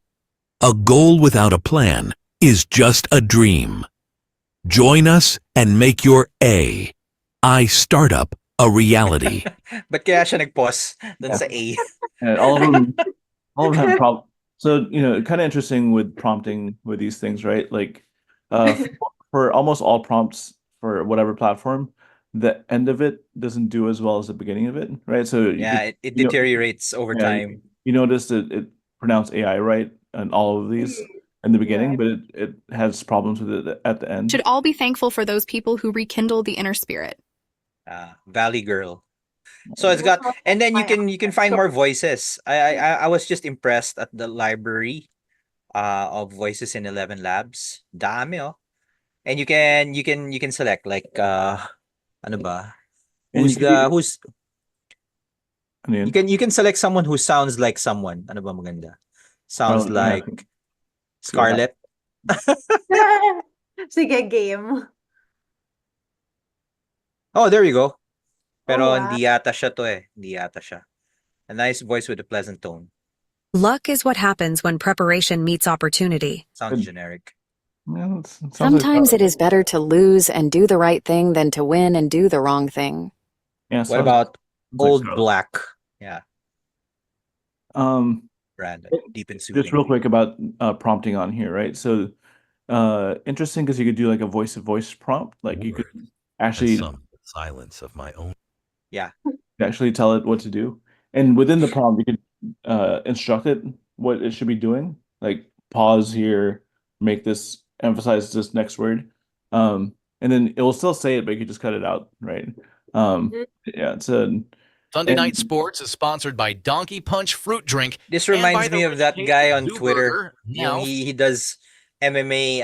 A goal without a plan is just a dream. Join us and make your AI startup a reality. Ba't kaya siya nag-pause dun sa A? And all of them have prompt. So, kind of interesting with prompting with these things, right? Like, for almost all prompts for whatever platform, the end of it doesn't do as well as the beginning of it, right? So Yeah, it deteriorates over time. You notice that it pronounced AI right on all of these in the beginning, but it has problems with it at the end. Should all be thankful for those people who rekindle the inner spirit. Valley Girl. So it's got, and then you can find more voices. I was just impressed at the library of voices in 11 Labs. Dami oh. And you can select like ano ba? And You can select someone who sounds like someone. Ano ba maganda? Sounds like Scarlett. Sige, game. Oh, there you go. Pero wow. hindi yata siya to eh. Hindi yata siya. A nice voice with a pleasant tone. Luck is what happens when preparation meets opportunity. Sounds generic. Yeah, Sometimes it is better to lose and do the right thing than to win and do the wrong thing. Yeah. What about Old Black? Yeah. Brand deep in soothing. Just real quick about prompting on here, right? So interesting because you could do like a voice-to-voice prompt. Like you could actually silence of my own. Yeah. Actually tell it what to do. And within the prompt, you could instruct it what it should be doing. Like pause here, make this, emphasize this next word. And then it will still say it, but you can just cut it out, right? Yeah, it's a Sunday Night Sports is sponsored by Donkey Punch Fruit Drink. This reminds me of that guy on Twitter. He does MMA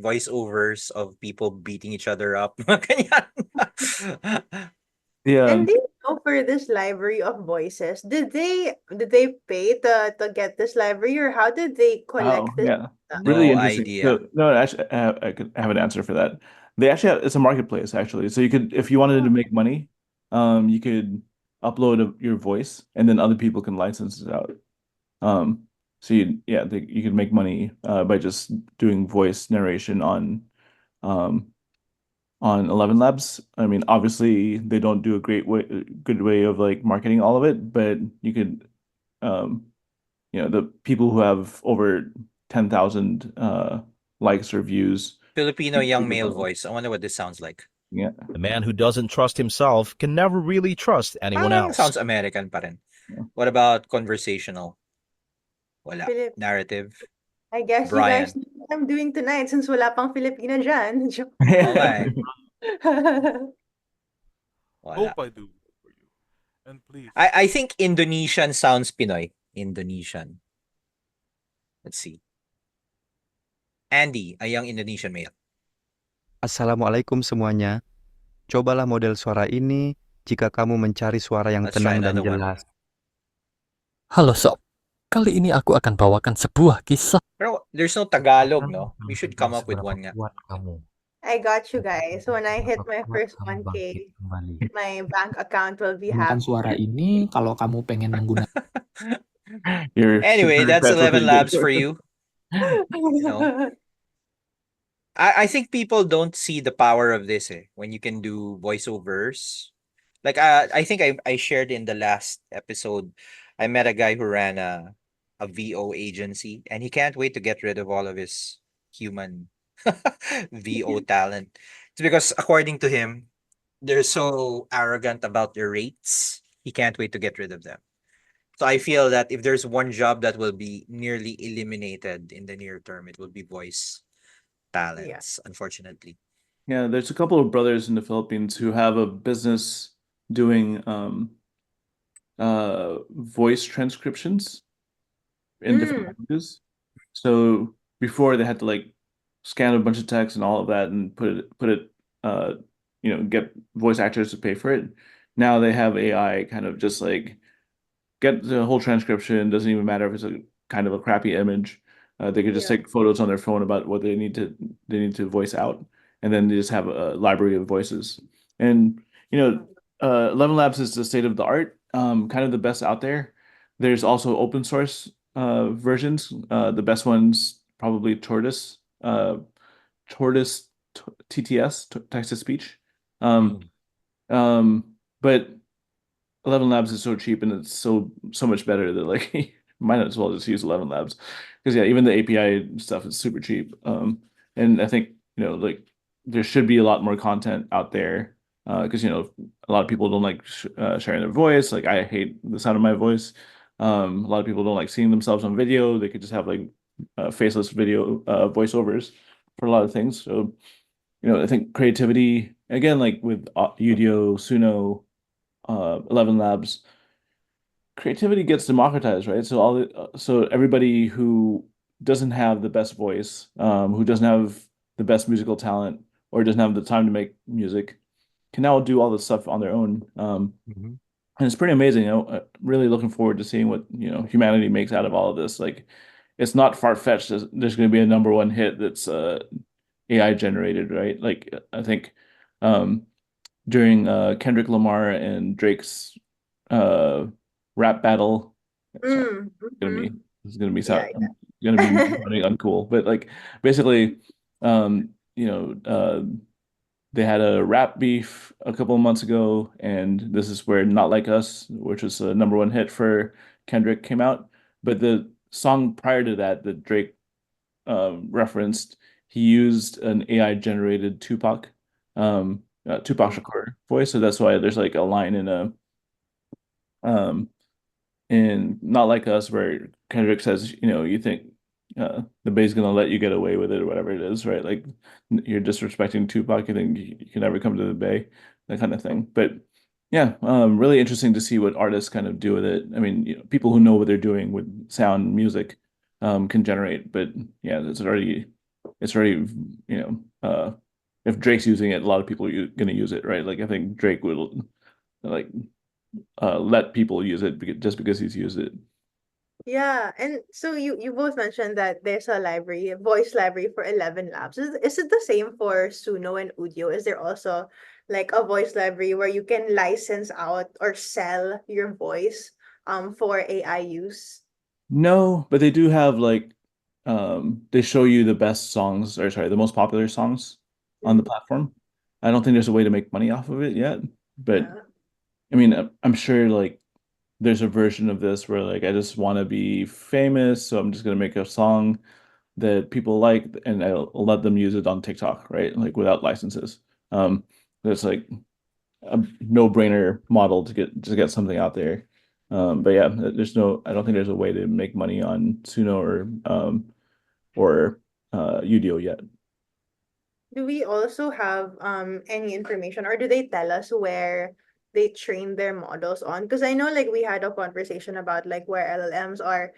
voiceovers of people beating each other up. Ganyan. Yeah. And do you know, for this library of voices, did they pay to get this library, or how did they Oh, collect this yeah. data? Really No interesting. idea. So, no, actually, I could have an answer for that. They actually it's a marketplace actually. So you could, if you wanted to make money, you could upload your voice, and then other people can license it out. So you could make money by just doing voice narration um on 11 Labs. I mean, obviously they don't do a good way of like marketing all of it, but you could um the people who have over 10,000 likes or views. Filipino young male voice. I wonder what this sounds like. Yeah. The man who doesn't trust himself can never really trust anyone Parang else. sounds American pa rin. What about conversational? Wala. Philip, Narrative? I guess you guys Brian. know what I'm doing tonight since wala pang Filipina dyan. Oo nga eh. Wala. Hope I do for you. And please. I think Indonesian sounds Pinoy. Indonesian. Let's see. Andy, a young Indonesian male. Assalamualaikum semuanya. Cobalah model suara ini jika kamu mencari suara yang Let's try tenang dan another one. jelas. Halo sob, kali ini aku akan bawakan sebuah kisah. Pero there's no Tagalog, no? We should come up with one nga. I got you guys. When I hit my first 1K, my bank account will be Gunakan happy. suara ini kalau kamu pengen menggunakan. Anyway, that's 11 Labs for you. I think people don't see the power of this when you can do voiceovers. Like I think I shared in the last episode, I met a guy who ran a VO agency, and he can't wait to get rid of all of his human VO talent. It's because according to him, they're so arrogant about their rates. He can't wait to get rid of them. So I feel that if there's one job that will be nearly eliminated in the near term, it will be voice talents, unfortunately. Yeah, there's a couple of brothers in the Philippines who have a business doing voice transcriptions in different languages. So before they had to like scan a bunch of text and all of that and put it get voice actors to pay for it. Now they have AI kind of just like get the whole transcription. Doesn't even matter if it's a kind of a crappy image. They could just take photos on their phone about what they need to voice out, and then they just have a library of voices. And 11 Labs is the state of the art, kind of the best out there. There's also open source versions. The best ones probably Tortoise TTS, text to speech. But 11 Labs is so cheap and it's so much better that like you might as well just use 11 Labs, because even the API stuff is super cheap. And I think like there should be a lot more content out there, because a lot of people don't like sharing their voice. Like I hate the sound of my voice. A lot of people don't like seeing themselves on video. They could just have like faceless video voiceovers for a lot of things. So I think creativity, again, like with Udio, Suno, 11 Labs, creativity gets democratized, right? So everybody who doesn't have the best voice, who doesn't have the best musical talent, or doesn't have the time to make music, can now do all this stuff on their own. And it's pretty amazing. Really looking forward to seeing what humanity makes out of all of this. Like, it's not far-fetched. There's going to be a number one hit that's AI generated, right? Like I think during Kendrick Lamar and Drake's rap battle, it's gonna be sounding uncool, but like basically, they had a rap beef a couple of months ago, and this is where "Not Like Us," which was the number one hit for Kendrick, came out. But the song prior to that Drake referenced, he used an AI generated Tupac Shakur voice. So that's why there's like a line in Not Like Us where Kendrick says, you think the Bay's gonna let you get away with it or whatever it is, right? Like you're disrespecting Tupac, you think you can never come to the Bay, that kind of thing. But yeah, really interesting to see what artists kind of do with it. I mean, people who know what they're doing with sound music, can generate. But yeah, it's already if Drake's using it, a lot of people are gonna use it, right? Like I think Drake will like let people use it just because he's used it. Yeah, and so you both mentioned that there's a library, a voice library for 11 Labs. Is it the same for Suno and Udio? Is there also like a voice library where you can license out or sell your voice for AI use? No, but they do have like they show you the best songs, or sorry, the most popular songs on the platform. I don't think there's a way to make money off of it yet, but Yeah. I mean, I'm sure like there's a version of this where like I just want to be famous, so I'm just gonna make a song that people like, and I'll let them use it on TikTok, right? Like without licenses. That's like a no-brainer model to get something out there. But yeah, I don't think there's a way to make money on Suno or Udio yet. Do we also have any information, or do they tell us where they train their models on? Because I know like we had a conversation about like where LLMs are,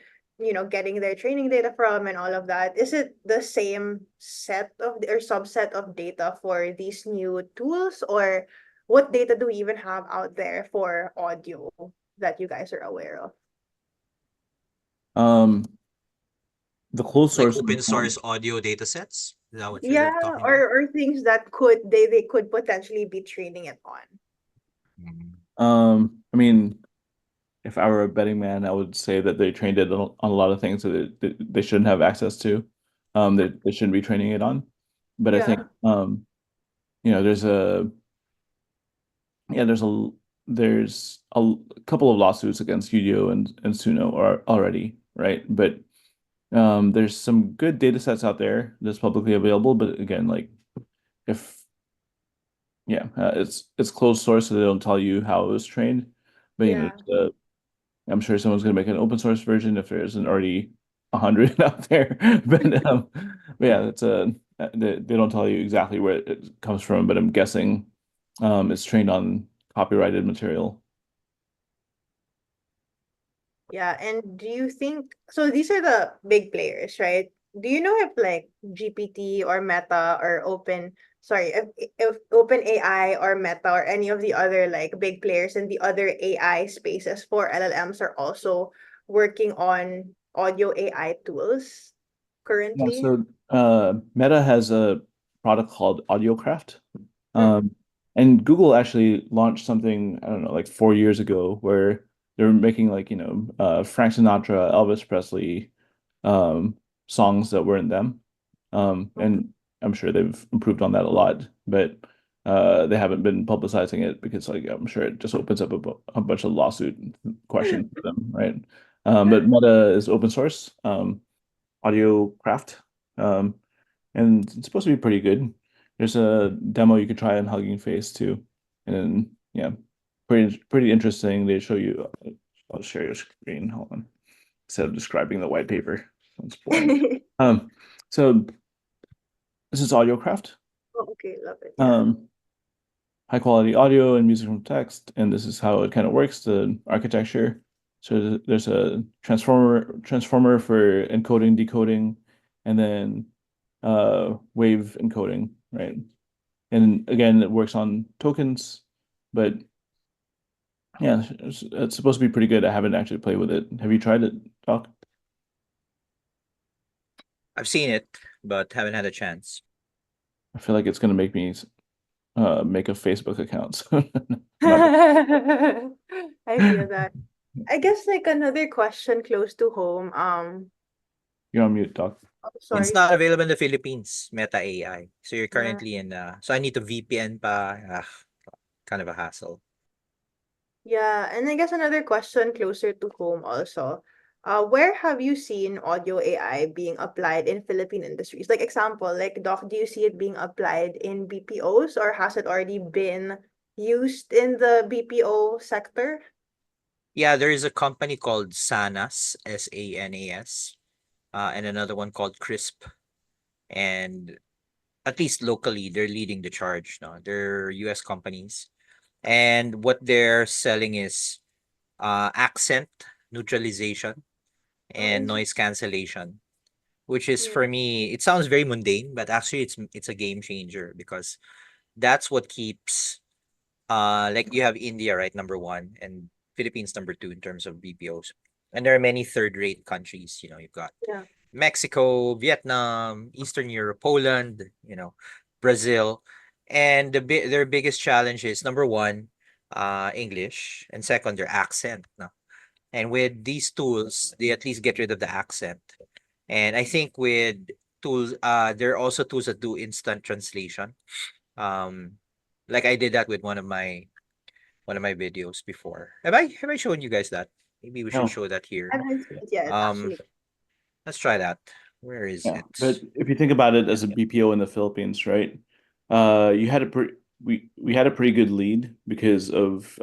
getting their training data from and all of that. Is it the same set of or subset of data for these new tools, or what data do we even have out there for audio that you guys are aware of? The closed Like source open source audio data sets? Is that what Yeah, you're talking about? or things that they could potentially be training it on. I mean, if I were a betting man, I would say that they trained it on a lot of things that they shouldn't have access to, that they shouldn't be training it on. But I think, Yeah. there's a yeah, there's a couple of lawsuits against Udio and Suno are already, right? But there's some good data sets out there that's publicly available. But again, like if it's closed source, so they don't tell you how it was trained. But Yeah. I'm sure someone's going to make an open source version if there isn't already 100 out there. But yeah, they don't tell you exactly where it comes from, but I'm guessing it's trained on copyrighted material. Yeah, and do you think so these are the big players, right? Do you know if like GPT or Meta or if OpenAI or Meta or any of the other like big players in the other AI spaces for LLMs are also working on audio AI tools Yeah, currently? so Meta has a product called AudioCraft. Mm. And Google actually launched something, I don't know, like 4 years ago where they were making like, Frank Sinatra, Elvis Presley songs that weren't them. And I'm sure they've improved on that a lot, but they haven't been publicizing it because like I'm sure it just opens up a bunch of lawsuit questions for them, right? But Meta is open source, audio craft, and it's supposed to be pretty good. There's a demo you could try on Hugging Face too, and yeah, pretty interesting. They show you. I'll share your screen. Hold on. Instead of describing the white paper, sounds boring. So this is AudioCraft. Oh, okay, love it. Yeah. High quality audio and music from text, and this is how it kind of works, the architecture. So there's a transformer for encoding, decoding, and then wave encoding, right? And again, it works on tokens, but yeah, it's supposed to be pretty good. I haven't actually played with it. Have you tried it, Doc? I've seen it, but haven't had a chance. I feel like it's gonna make me make a Facebook account. So I feel that. I guess like another question close to home. You're on mute, Doc. Oh, It's sorry. not available in the Philippines, Meta AI. So you're Yeah. currently in so I need to VPN pa. Kind of a hassle. Yeah, and I guess another question closer to home also. Where have you seen audio AI being applied in Philippine industries? Like example, like Doc, do you see it being applied in BPOs or has it already been used in the BPO sector? Yeah, there is a company called Sanas, SANAS, and another one called Crisp. And at least locally, they're leading the charge. No, they're US companies. And what they're selling is accent neutralization. and noise cancellation, which is for me, it sounds very mundane, but actually it's a game changer because that's what keeps like you have India, right, number one, and Philippines number two in terms of BPOs. And there are many third-rate countries, you've got Yeah. Mexico, Vietnam, Eastern Europe, Poland, Brazil. And their biggest challenge is number one, English, and second, their accent. No? And with these tools, they at least get rid of the accent. And I think with tools, there are also tools that do instant translation. Like I did that with one of my videos before. Have I shown you guys that? Maybe we should No. show that here. I haven't seen it yet, actually. Let's try that. Where is Yeah, it? but if you think about it as a BPO in the Philippines, right? You had we had a pretty good lead because of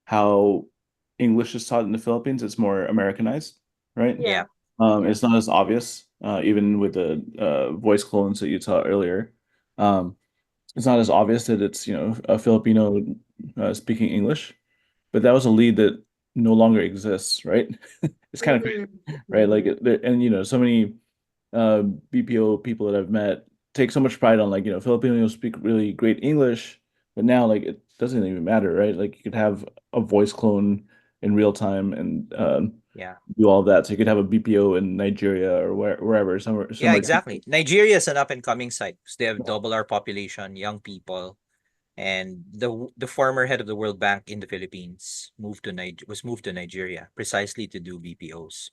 how English is taught in the Philippines. It's more Americanized, right? Yeah. It's not as obvious, even with the voice clones that you taught earlier. It's not as obvious that it's, a Filipino speaking English, but that was a lead that no longer exists, right? It's kind of crazy, right? Like, and so many BPO people that I've met take so much pride on, like, Filipinos speak really great English, but now, like, it doesn't even matter, right? Like, you could have a voice clone in real time and Yeah. do all that. So you could have a BPO in Nigeria or wherever, somewhere. Yeah, exactly. Nigeria is an up and coming site because they have double our population, young people, and the former head of the World Bank in the Philippines was moved to Nigeria precisely to do BPOs.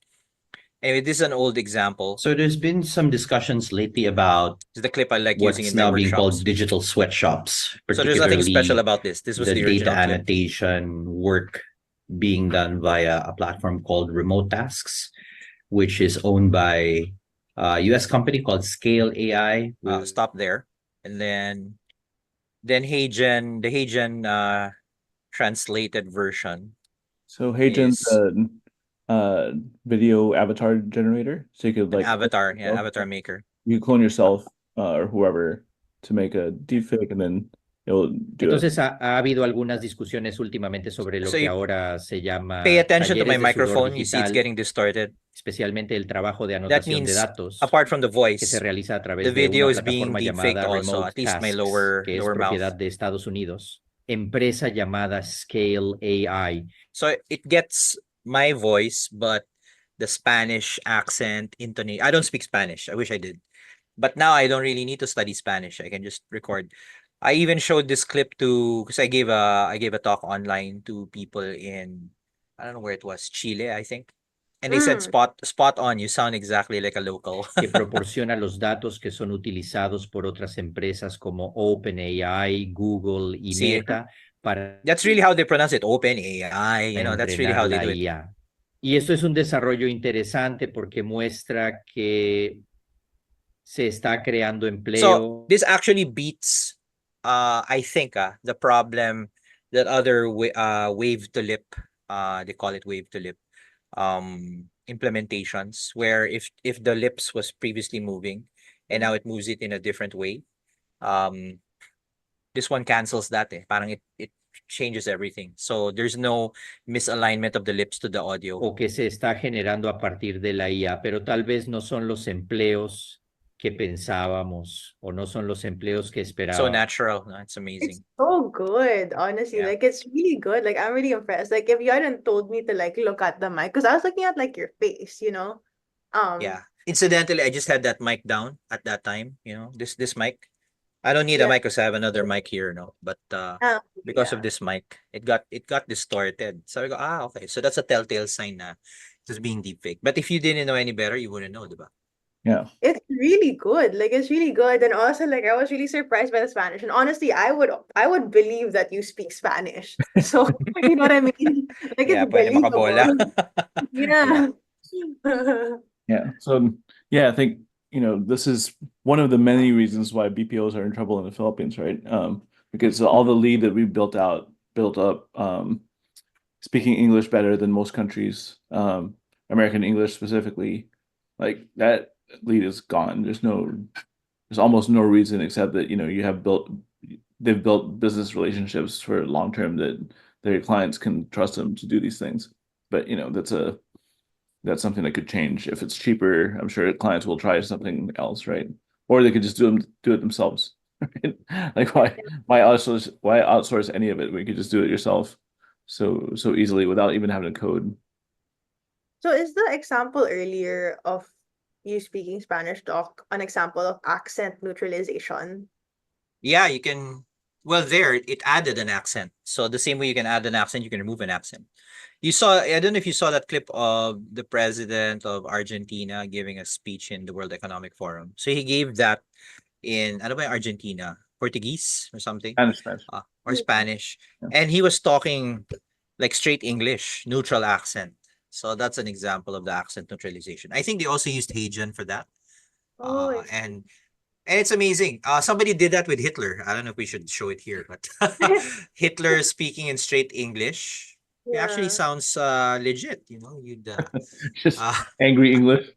Anyway, this is an old example. So there's been some discussions lately about This is the clip I like using what's in my now being called workshops. digital sweatshops, So there's nothing special particularly about this. This was the the data original clip. annotation work being done via a platform called Remote Tasks, which is owned by a US company called Scale AI. Stop there. And then the Heijen translated version. So Heijen's video avatar generator. So you could An like avatar, avatar maker. You clone yourself or whoever to make a deepfake, and then it'll do Entonces ha habido algunas discusiones últimamente sobre lo So que you ahora se llama pay attention to my talleres de sudor microphone. You see it's digital, getting distorted. especialmente el trabajo de That anotación de means, datos apart from the que se voice, realiza a the través de video una is being plataforma deepfaked llamada also, Remote at least my Tasks, lower que es mouth. propiedad de Estados Unidos, empresa llamada Scale AI. So it gets my voice, but the Spanish accent, intonation. I don't speak Spanish. I wish I did. But now I don't really need to study Spanish. I can just record. I even showed this clip to because I gave a talk online to people in, I don't know where it was, Chile, I think. And they said spot on, you sound exactly like a local. Que proporciona los datos que son utilizados por otras empresas como OpenAI, Google y See, Meta para that's really how they pronounce it, OpenAI, that's really how they entrenar do la it. IA. Y esto es un desarrollo interesante porque muestra que se está creando empleo. So this actually beats, I think, the problem that other wave to lip, they call it wave to lip, implementations, where if the lips was previously moving and now it moves it in a different way, this one cancels that. Parang it changes everything. So there's no misalignment of the lips to the audio. O que se está generando a partir de la IA, pero tal vez no son los empleos que pensábamos o no son los empleos que So esperábamos. natural. It's amazing. It's so good, honestly. Yeah. Like, it's really good. Like, I'm really impressed. Like, if you hadn't told me to like look at the mic, because I was looking at like your face, Yeah. Incidentally, I just had that mic down at that time. This mic. I don't need a mic because I have another mic here, but because of this mic, it got distorted. So I go, okay. So that's a telltale sign na it's being deepfake. But if you didn't know any better, you wouldn't know, diba? Yeah. It's really good. Like, it's really good. And also, like, I was really surprised by the Spanish. And honestly, I would believe that you speak Spanish. So, you know what I mean? Like, Yeah, it's pwede believable. makabola. Yeah. Yeah. So yeah, I think this is one of the many reasons why BPOs are in trouble in the Philippines, right? Because all the lead that we built up, speaking English better than most countries, American English specifically, like that lead is gone. There's almost no reason except that they've built business relationships for long term that their clients can trust them to do these things. But that's that's something that could change. If it's cheaper, I'm sure clients will try something else, right? Or they could just do it themselves. Right? Like why outsource any of it? We could just do it yourself so easily without even having to code. So is the example earlier of you speaking Spanish, Doc, an example of accent neutralization? Yeah, you can. Well, there it added an accent. So the same way you can add an accent, you can remove an accent. You saw, I don't know if you saw that clip of the president of Argentina giving a speech in the World Economic Forum. So he gave that in, ano ba yung Argentina? Portuguese or something? Spanish. Or Spanish. Yeah. And he was talking like straight English, neutral accent. So that's an example of the accent neutralization. I think they also used Haitian for that. Oh, I And it's amazing. Somebody did that with Hitler. I don't know if we should show it here, but Hitler speaking in straight English. It actually yeah. sounds legit, you know. You'd Just angry English.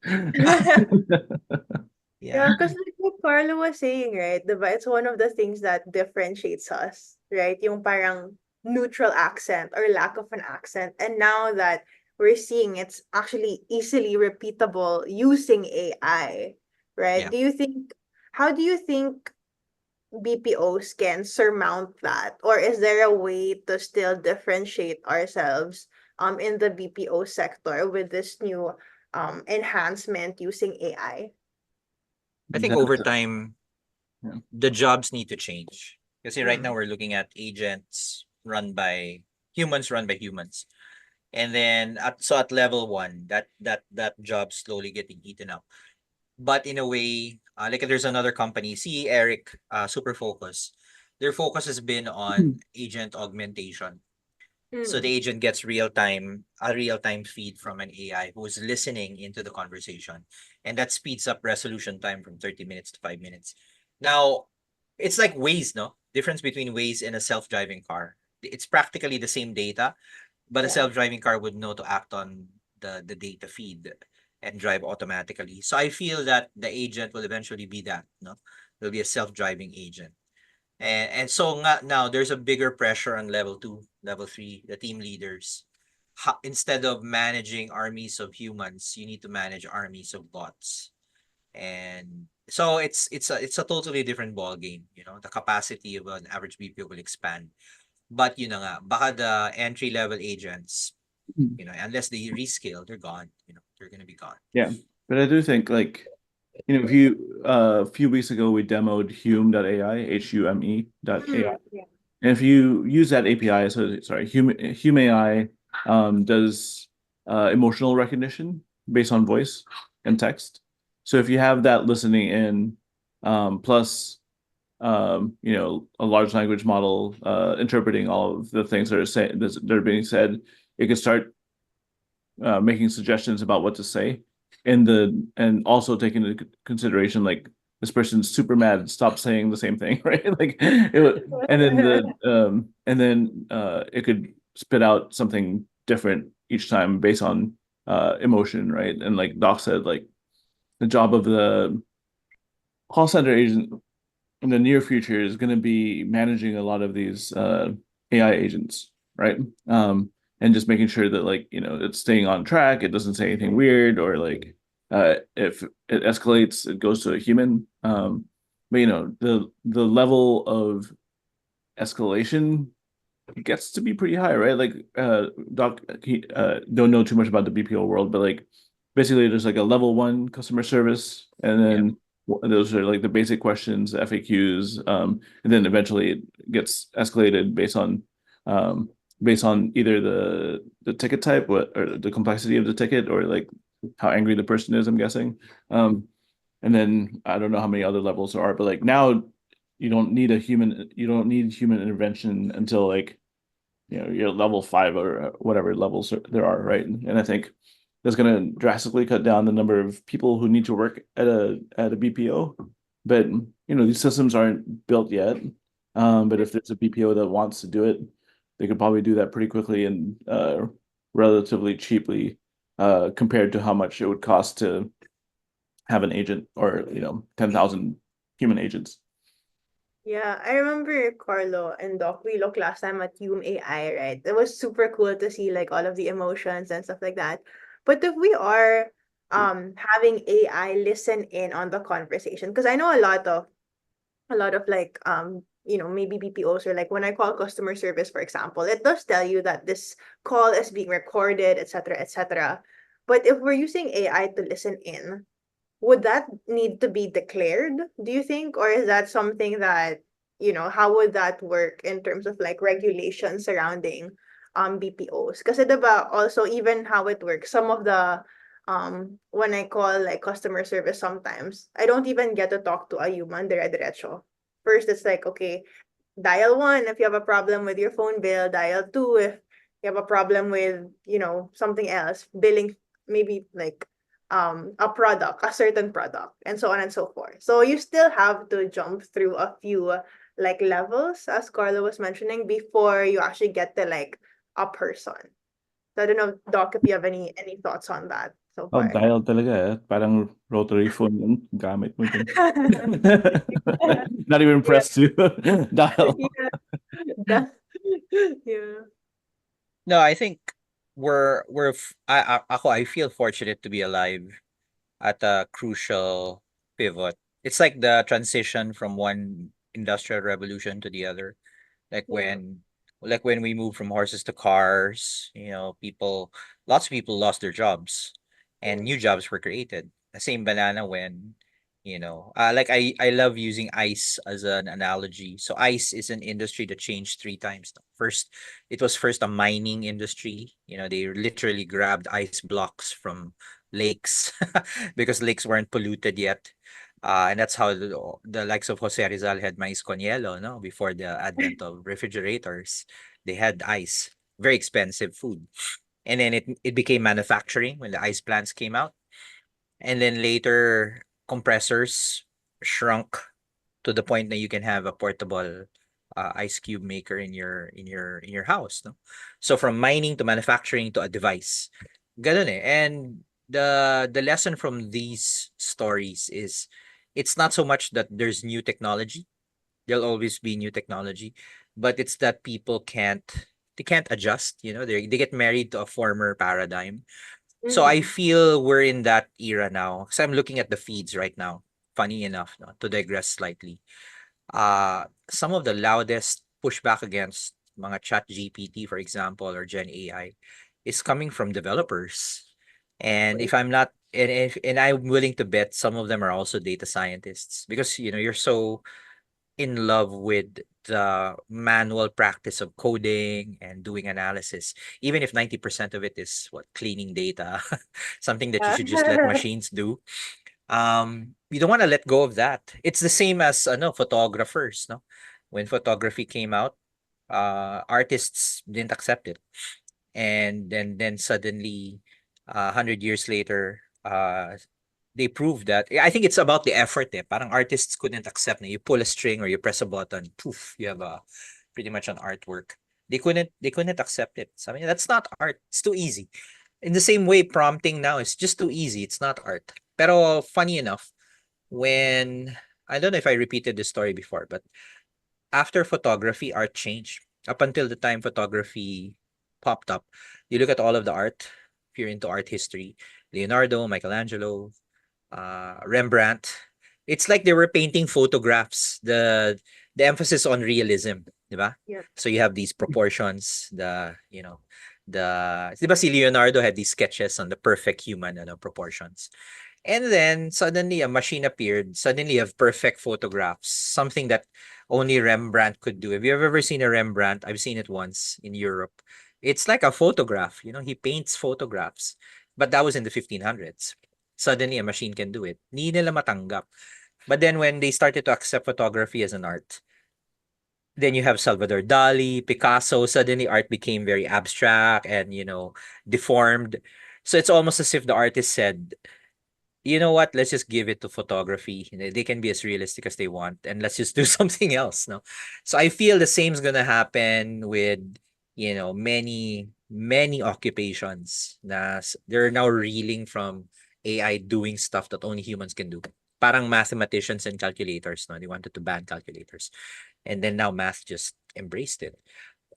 Yeah, yeah. because like what Carlo was saying, right? Diba? It's one of the things that differentiates us, right? Yung parang neutral accent or lack of an accent. And now that we're seeing it's actually easily repeatable using AI, right? Yeah. How do you think BPOs can surmount that? Or is there a way to still differentiate ourselves in the BPO sector with this new enhancement using AI? I think over time, Yeah. the jobs need to change. Because right now Mm. we're looking at agents run by humans. And then at level 1, that job slowly getting eaten up. But in a way, like there's another company, see Eric, Super Focus. Their focus has been on agent augmentation. So the Mm. agent gets a real-time feed from an AI who's listening into the conversation. And that speeds up resolution time from 30 minutes to 5 minutes. Now, it's like Waze, no? Difference between Waze and a self-driving car. It's practically the same data, but a Yeah. self-driving car would know to act on the data feed and drive automatically. So I feel that the agent will eventually be that, no? There'll be a self-driving agent. And so now there's a bigger pressure on level 2, level 3, the team leaders. Instead of managing armies of humans, you need to manage armies of bots. And so it's a totally different ball game, you know. The capacity of an average BPO will expand. But yun na nga, baka the entry level agents, you know, unless they rescale, they're gone, you know, they're gonna be gone. Yeah, but I do think like, you know, if you a few weeks ago we demoed Hume.ai, Hume.ai. Yeah. And if you use that API, so sorry, Hume AI does emotional recognition based on voice and text. So if you have that listening in, plus you know, a large language model interpreting all of the things that are being said, it can start making suggestions about what to say, and also taking into consideration like this person's super mad, stop saying the same thing, right? Like and then it could spit out something different each time based on emotion, right? And like Doc said, like the job of the call center agent in the near future is going to be managing a lot of these AI agents, right? And just making sure that like, you know, it's staying on track, it doesn't say anything weird, or like if it escalates, it goes to a human. But you know, the level of escalation gets to be pretty high, right? Like Doc don't know too much about the BPO world, but like basically there's like a level 1 customer service, and then those are like the basic questions, FAQs, and then eventually it gets escalated based on either the ticket type, or the complexity of the ticket, or like how angry the person is, I'm guessing. And then I don't know how many other levels there are, but like now you don't need human intervention until like, you know, you're level 5 or whatever levels there are, right? And I think that's going to drastically cut down the number of people who need to work at a BPO. But you know, these systems aren't built yet. But if there's a BPO that wants to do it, they could probably do that pretty quickly and relatively cheaply compared to how much it would cost to have an agent, or you know, 10,000 human agents. Yeah, I remember Carlo and Doc, we looked last time at Hume AI, right? It was super cool to see like all of the emotions and stuff like that. But if we are having AI listen in on the conversation, because I know a lot of like maybe BPOs, or like when I call customer service, for example, it does tell you that this call is being recorded, etc., etc. But if we're using AI to listen in, would that need to be declared, do you think? Or is that something that, how would that work in terms of like regulation surrounding BPOs? Kasi diba also even how it works, some of the when I call like customer service, sometimes I don't even get to talk to a human dire-diretso. First it's like, okay, dial 1 if you have a problem with your phone bill, dial 2 if you have a problem with, something else, billing, maybe like a certain product, and so on and so forth. So you still have to jump through a few like levels, as Carlo was mentioning, before you actually get to like a person. So I don't know, Doc, if you have any thoughts on that so Oh, far. dial talaga eh. Parang rotary phone yung gamit mo dun. Not even Yeah. press to dial. Yeah. That, yeah. No, I think I feel fortunate to be alive at a crucial pivot. It's like the transition from one industrial revolution to the other. Like Yeah. when we moved from horses to cars, lots of people lost their jobs and Mm. new jobs were created. The same banana when, like I love using ice as an analogy. So ice is an industry that changed three times. It was first a mining industry. They literally grabbed ice blocks from lakes because lakes weren't polluted yet. And that's how the likes of Jose Rizal had mais con hielo, no? Before the advent of refrigerators, they had ice, very expensive food. And then it became manufacturing when the ice plants came out. And then later, compressors shrunk to the point that you can have a portable ice cube maker in your house, no? So from mining to manufacturing to a device. Ganun eh. And the lesson from these stories is it's not so much that there's new technology. There'll always be new technology, but it's that people can't adjust, they get married to a former paradigm. So I Mm-hmm. feel we're in that era now. So I'm looking at the feeds right now. Funny enough, no, to digress slightly. Some of the loudest pushback against mga chat GPT, for example, or Gen AI is coming from developers. And if I'm not and I'm willing to bet some of them are also data scientists because you're so in love with the manual practice of coding and doing analysis, even if 90% of it is cleaning data, something that you should just let machines do. You don't want to let go of that. It's the same as photographers, no? When photography came out, artists didn't accept it. And then suddenly 100 years later, they proved that. I think it's about the effort eh. Parang artists couldn't accept na you pull a string or you press a button, poof, you have pretty much an artwork. They couldn't accept it. So I mean, that's not art. It's too easy. In the same way, prompting now is just too easy. It's not art. Pero funny enough, when I don't know if I repeated this story before, but after photography, art changed. Up until the time photography popped up, you look at all of the art, if you're into art history, Leonardo, Michelangelo, Rembrandt. It's like they were painting photographs. The emphasis on realism, di ba? Yeah. So you have these proportions, di ba si Leonardo had these sketches on the perfect human proportions. And then suddenly a machine appeared. Suddenly you have perfect photographs, something that only Rembrandt could do. Have you ever seen a Rembrandt? I've seen it once in Europe. It's like a photograph, he paints photographs. But that was in the 1500s. Suddenly a machine can do it. Hindi nila matanggap. But then when they started to accept photography as an art, then you have Salvador Dali, Picasso. Suddenly art became very abstract and, deformed. So it's almost as if the artist said, you know what? Let's just give it to photography. They can be as realistic as they want, and let's just do something else. No, so I feel the same is gonna happen with many many occupations. They're now reeling from AI doing stuff that only humans can do. Parang mathematicians and calculators. No, they wanted to ban calculators, and then now math just embraced it.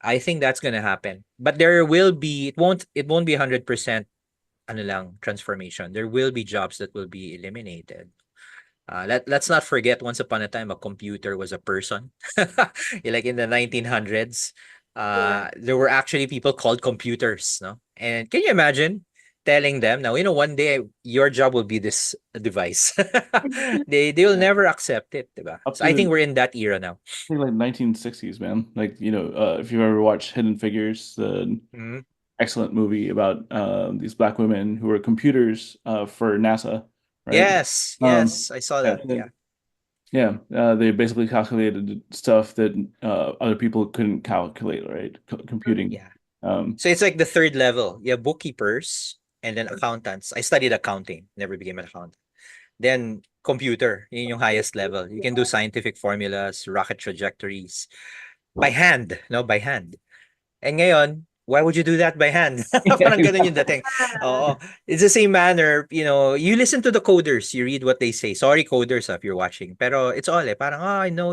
I think that's gonna happen, but there will be. It won't be 100% transformation. There will be jobs that will be eliminated. Let's not forget, once upon a time, a computer was a person. Like in the 1900s, there were actually people called computers, no? And can you imagine telling them now, one day your job will be this device? They will never accept it, diba? Up So I think to we're in that era now. I think like 1960s, man. Like, if you've ever watched Hidden Figures, the Mhm. excellent movie about these black women who were computers for NASA, right? Yes, Um, yes, I saw yeah, that. Yeah. yeah. They basically calculated stuff that other people couldn't calculate, right? Computing. Yeah. Um, So it's like the third level. You have bookkeepers and then accountants. I studied accounting, never became an accountant. Then computer, yun yung highest level. You can do scientific formulas, rocket trajectories by hand, no, by hand. And ngayon, why would you do that by hand? Parang ganun yung dating. Oo. It's the same manner, you listen to the coders, you read what they say. Sorry, coders, if you're watching. Pero it's all parang, I know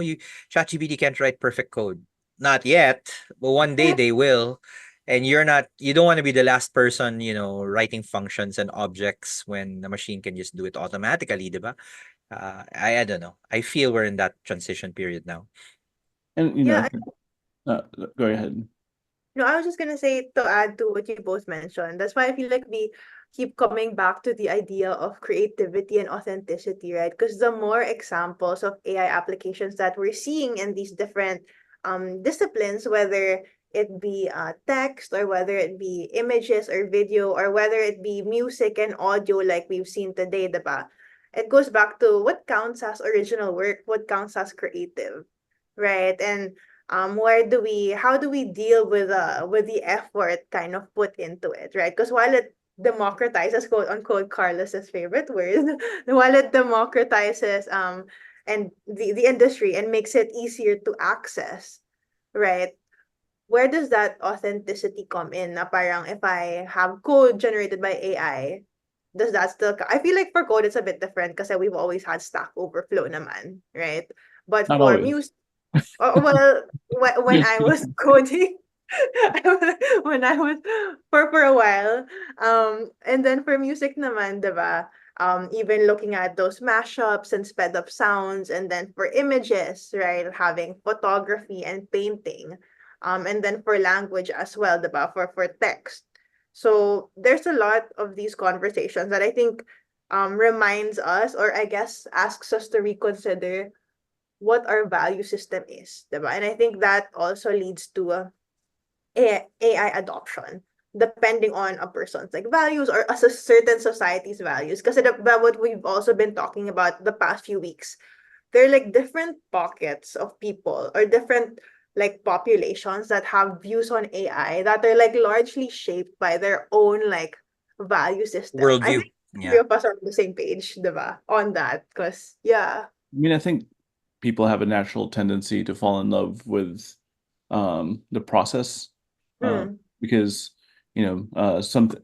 ChatGPT can't write perfect code. Not yet, but one day they will. And you don't want to be the last person, writing functions and objects when the machine can just do it automatically, diba? I don't know. I feel we're in that transition period now. and Yeah, go ahead. no, I was just gonna say, to add to what you both mentioned. That's why I feel like we keep coming back to the idea of creativity and authenticity, right? Because the more examples of AI applications that we're seeing in these different disciplines, whether it be text, or whether it be images or video, or whether it be music and audio like we've seen today, diba? It goes back to what counts as original work, what counts as creative, right? And how do we deal with the effort kind of put into it, right? Because while it democratizes, quote unquote, Carlos's favorite word, while it democratizes and the industry and makes it easier to access, right? Where does that authenticity come in? Na parang if I have code generated by AI, does that still I feel like for code it's a bit different because we've always had Stack Overflow naman, right? But Not for always. music, well, when I was coding, when I was for a while, and then for music naman, diba? Even looking at those mashups and sped up sounds, and then for images, right? Having photography and painting, and then for language as well, diba? For text. So there's a lot of these conversations that I think reminds us, or I guess asks us to reconsider what our value system is, diba? And I think that also leads to AI adoption, depending on a person's like values or a certain society's values. Because about what we've also been talking about the past few weeks, there are like different pockets of people or different like populations that have views on AI that are like largely shaped by their own like value system. I Worldview. think three Yeah. of us are on the same page, diba? On that. Because yeah. I mean, I think people have a natural tendency to fall in love with the process because a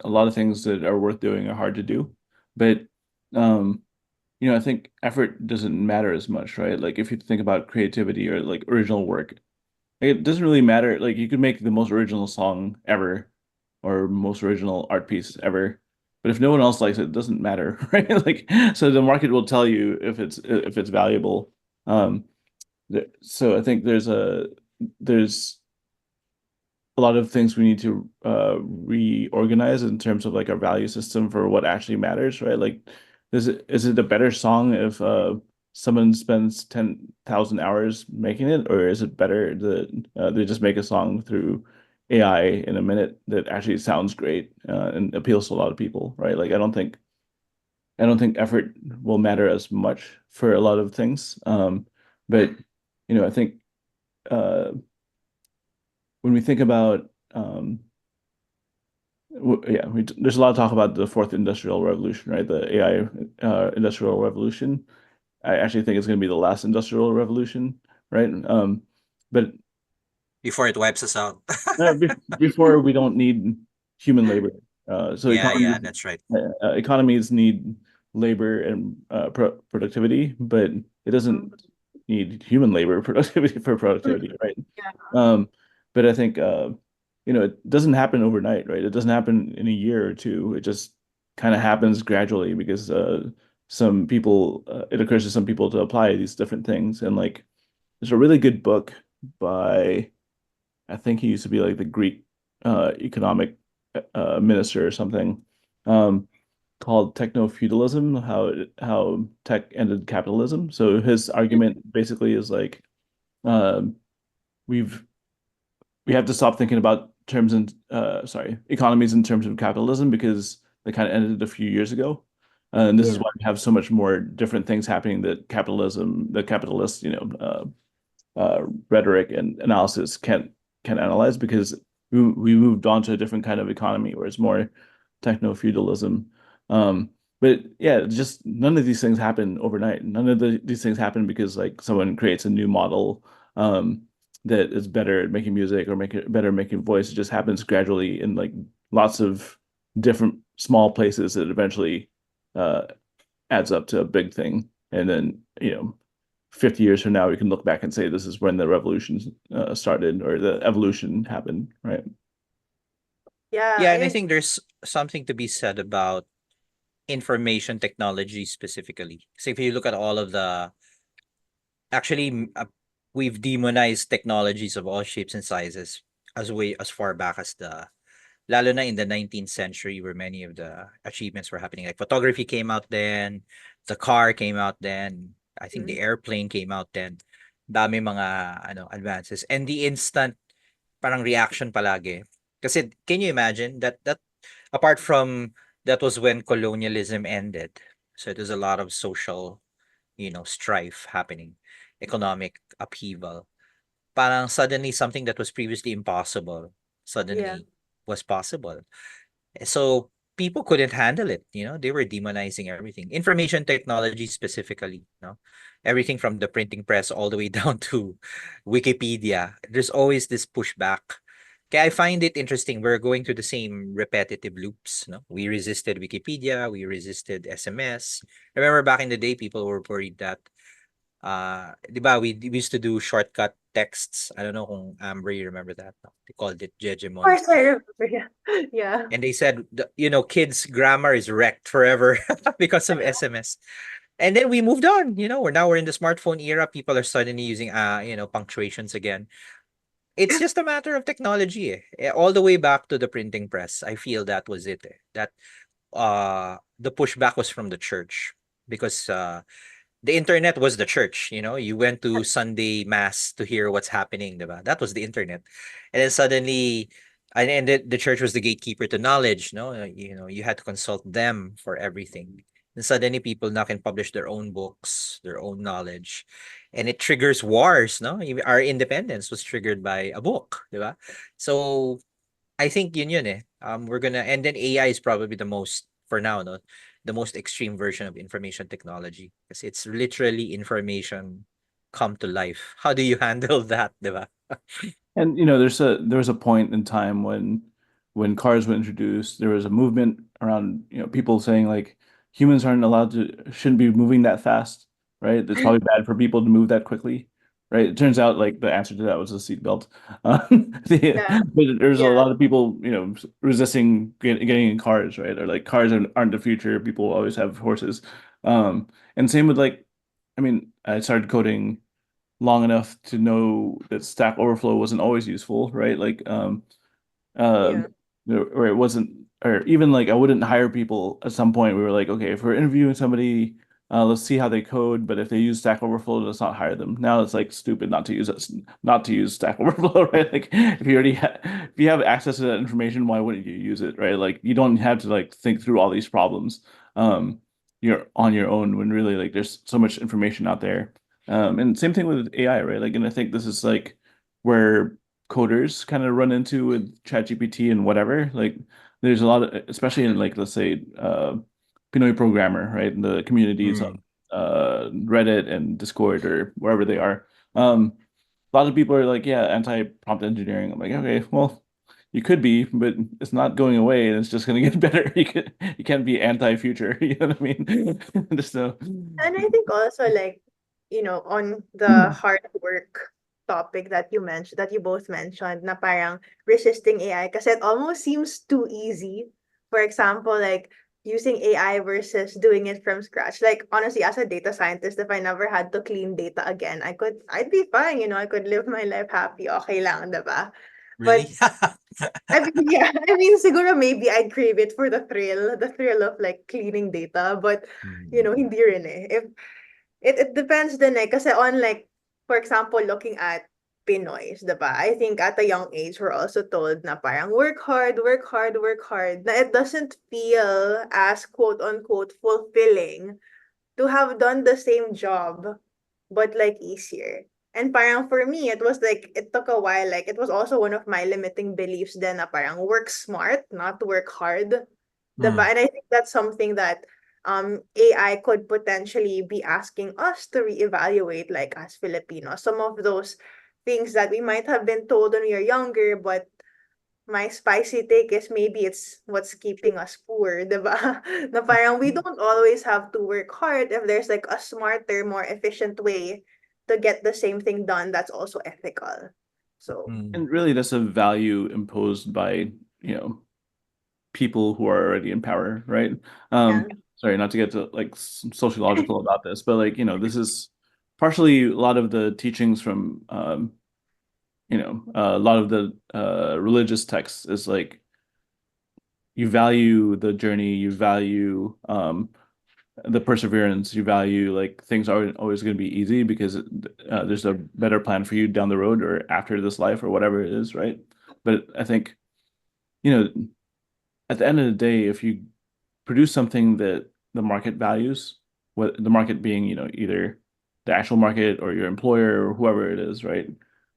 lot of things that are worth doing are hard to do, but I think effort doesn't matter as much, right? Like if you think about creativity or like original work, it doesn't really matter. Like you could make the most original song ever or most original art piece ever, but if no one else likes it, it doesn't matter, right? Like so the market will tell you if it's valuable. Um, so I think there's a lot of things we need to reorganize in terms of like our value system for what actually matters, right? Like, is it a better song if someone spends 10,000 hours making it, or is it better that they just make a song through AI in a minute that actually sounds great and appeals to a lot of people, right? Like, I don't think effort will matter as much for a lot of things. But I think when we think about there's a lot of talk about the fourth industrial revolution, right? The AI industrial revolution. I actually think it's going to be the last industrial revolution, right? But Before it wipes us out. before we don't need human labor. So Yeah, that's right. economies need labor and productivity, but it doesn't need human labor productivity for productivity, right? But I think it doesn't happen overnight, right? It doesn't happen in a year or two. It just kind of happens gradually because some people it occurs to some people to apply these different things. And like there's a really good book by I think he used to be like the Greek economic minister or something, called Techno-Feudalism, how tech ended capitalism. So his argument basically is like um, we've we have to stop thinking about terms and economies in terms of capitalism because they kind of ended a few years ago. And this is Yeah. why we have so much more different things happening that the capitalist, rhetoric and analysis can analyze because we moved on to a different kind of economy where it's more techno-feudalism. But yeah, just none of these things happen overnight. None of these things happen because like someone creates a new model that is better at making music or make it better at making voice. It just happens gradually in like lots of different small places that eventually uh, adds up to a big thing. And then, 50 years from now, we can look back and say this is when the revolution started or the evolution happened, right? Yeah, Yeah, and I I think there's something to be said about information technology specifically. So if you look at all of the actually we've demonized technologies of all shapes and sizes as far back as the lalo na in the 19th century where many of the achievements were happening. Like photography came out then, the car came out then, I think the airplane came out then. Dami mga advances and the instant parang reaction palagi. Kasi can you imagine that apart from that was when colonialism ended. So there's a lot of social, strife happening, economic upheaval. Parang suddenly something that was previously impossible yeah. suddenly was possible. So people couldn't handle it, they were demonizing everything. Information technology specifically, everything from the printing press all the way down to Wikipedia. There's always this pushback. Okay, I find it interesting. We're going through the same repetitive loops. No? We resisted Wikipedia, we resisted SMS. Remember back in the day, people were worried that di ba, we used to do shortcut texts. I don't know kung Amber, you remember that? No? They called it Of Jejemon. course I remember. Yeah. Yeah. And they said, kids' grammar is wrecked forever because of SMS. And then we moved on. We're in the smartphone era. People are suddenly using, punctuations again. It's just a matter of technology. All the way back to the printing press. I feel that was it. That the pushback was from the church because the internet was the church. You went to Sunday mass to hear what's happening, diba? That was the internet. And then suddenly, and the church was the gatekeeper to knowledge. No, you had to consult them for everything. And suddenly, people now can publish their own books, their own knowledge, and it triggers wars. No, our independence was triggered by a book, diba? So I think yun eh. We're gonna, and then AI is probably the most for now, no, the most extreme version of information technology because it's literally information come to life. How do you handle that, diba? And there was a point in time when cars were introduced, there was a movement around, people saying like humans shouldn't be moving that fast, right? It's probably bad for people to move that quickly, right? It turns out like the answer to that was a seatbelt. Yeah. But there's a Yeah. lot of people, resisting getting in cars, right? Or like cars aren't the future. People will always have horses. And same with like, I mean, I started coding long enough to know that Stack Overflow wasn't always useful, right? Like, Yeah. or it wasn't, or even like I wouldn't hire people at some point. We were like, okay, if we're interviewing somebody, let's see how they code, but if they use Stack Overflow, let's not hire them. Now it's like stupid not to use Stack Overflow, right? Like if you have access to that information, why wouldn't you use it, right? Like you don't have to like think through all these problems. You're on your own when really like there's so much information out there. And same thing with AI, right? Like, and I think this is like where coders kind of run into with ChatGPT and whatever. Like, there's a lot of, especially in like, let's say, Pinoy programmer, right? In the communities on Reddit and Discord or wherever they are. A lot of people are like, yeah, anti-prompt engineering. I'm like, okay, well, you could be, but it's not going away, and it's just going to get better. You can't be anti-future. You know what I mean? Just so. And I think also like, on the hard work topic that you both mentioned, na parang resisting AI, kasi it almost seems too easy. For example, like using AI versus doing it from scratch. Like honestly, as a data scientist, if I never had to clean data again, I'd be fine, I could live my life happy, okay lang, diba? But Really? I mean, yeah, I mean, siguro maybe I'd crave it for the thrill of like cleaning data, but hindi rin eh. If it depends din eh, kasi on like, for example, looking at Pinoys, diba? I think at a young age, we're also told na parang work hard, work hard, work hard. Na it doesn't feel as quote unquote fulfilling to have done the same job, but like easier. And parang for me, it was like, it took a while. Like, it was also one of my limiting beliefs then na parang work smart, not work hard. Diba? And I think that's something that AI could potentially be asking us to reevaluate, like as Filipinos. Some of those things that we might have been told when we were younger, but my spicy take is maybe it's what's keeping us poor, diba? Na parang we don't always have to work hard if there's like a smarter, more efficient way to get the same thing done that's also ethical. So, And really, that's a value imposed by, people who are already in power, right? yeah. Sorry, not to get to like sociological about this, but like, this is partially a lot of the teachings from, a lot of the religious texts is like you value the journey, you value the perseverance, you value like things aren't always going to be easy because there's a better plan for you down the road or after this life or whatever it is, right? But I think, at the end of the day, if you produce something that the market values, what the market being, either the actual market or your employer or whoever it is, right?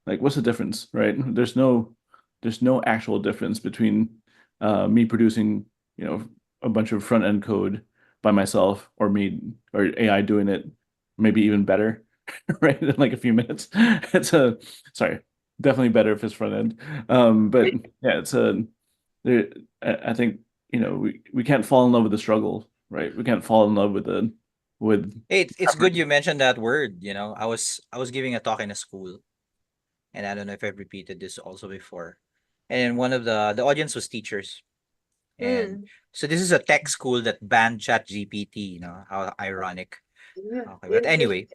Like, what's the difference, right? There's no actual difference between me producing, a bunch of front end code by myself or me or AI doing it, maybe even better, right? In like a few minutes. Sorry, definitely better if it's front end. But yeah, I think we can't fall in love with the struggle, right? We can't fall in love with Hey, it's good you mentioned that word. I was giving a talk in a school, and I don't know if I've repeated this also before. And one of the audience was teachers. And Mm. so this is a tech school that banned ChatGPT, how ironic. Yeah. Okay, but anyway,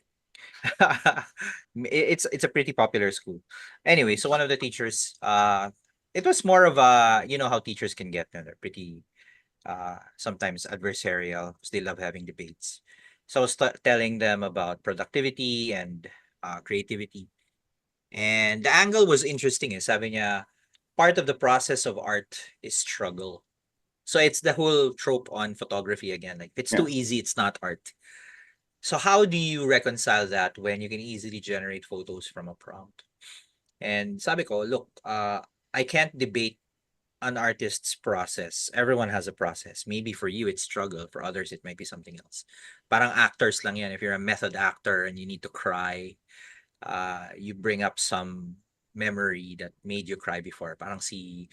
it's a pretty popular school. Anyway, so one of the teachers, it was more of a, how teachers can get, they're pretty sometimes adversarial because they love having debates. So I was telling them about productivity and creativity. And the angle was interesting. Sabi niya, part of the process of art is struggle. So it's the whole trope on photography again. Like, if it's too easy, it's not art. So how do you reconcile that when you can easily generate photos from a prompt? And sabi ko, look, I can't debate an artist's process. Everyone has a process. Maybe for you it's struggle, for others it might be something else. Parang actors lang yan. If you're a method actor and you need to cry, you bring up some memory that made you cry before. Parang si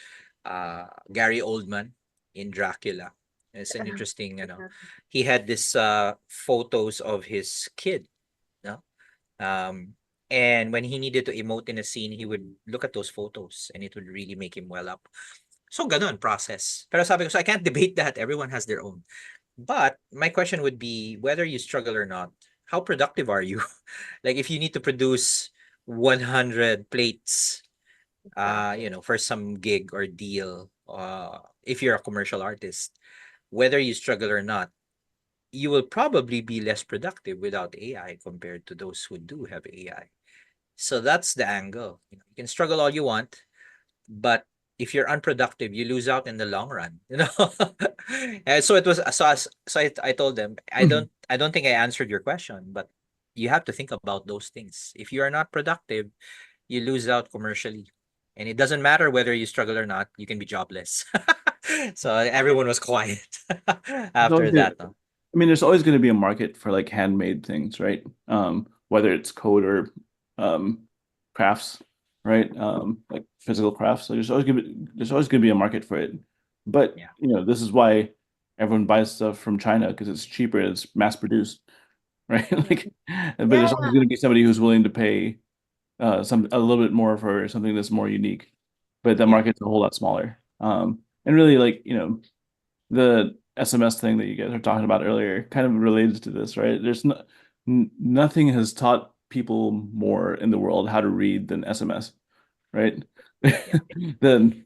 Gary Oldman in Dracula. It's an interesting, he had this photos of his kid, no? And when he needed to emote in a scene, he would look at those photos and it would really make him well up. So ganun, process. Pero sabi ko, so I can't debate that. Everyone has their own. But my question would be, whether you struggle or not, how productive are you? Like, if you need to produce 100 plates, for some gig or deal, if you're a commercial artist, whether you struggle or not, you will probably be less productive without AI compared to those who do have AI. So that's the angle. You can struggle all you want, but if you're unproductive, you lose out in the long run. And so it was. I told them, I don't think I answered your question, but you have to think about those things. If you are not productive, you lose out commercially, and it doesn't matter whether you struggle or not. You can be jobless. So everyone was quiet after that. No? I mean, there's always going to be a market for like handmade things, right? Whether it's code or crafts, right? Like physical crafts. So there's always going to be a market for it. But this is why everyone buys stuff from China because it's cheaper, it's mass produced, right? Like, but there's always going to be somebody who's willing to pay a little bit more for something that's more unique. But the market's a whole lot smaller. And really, like, the SMS thing that you guys were talking about earlier kind of related to this, right? Nothing has taught people more in the world how to read than SMS, right? Then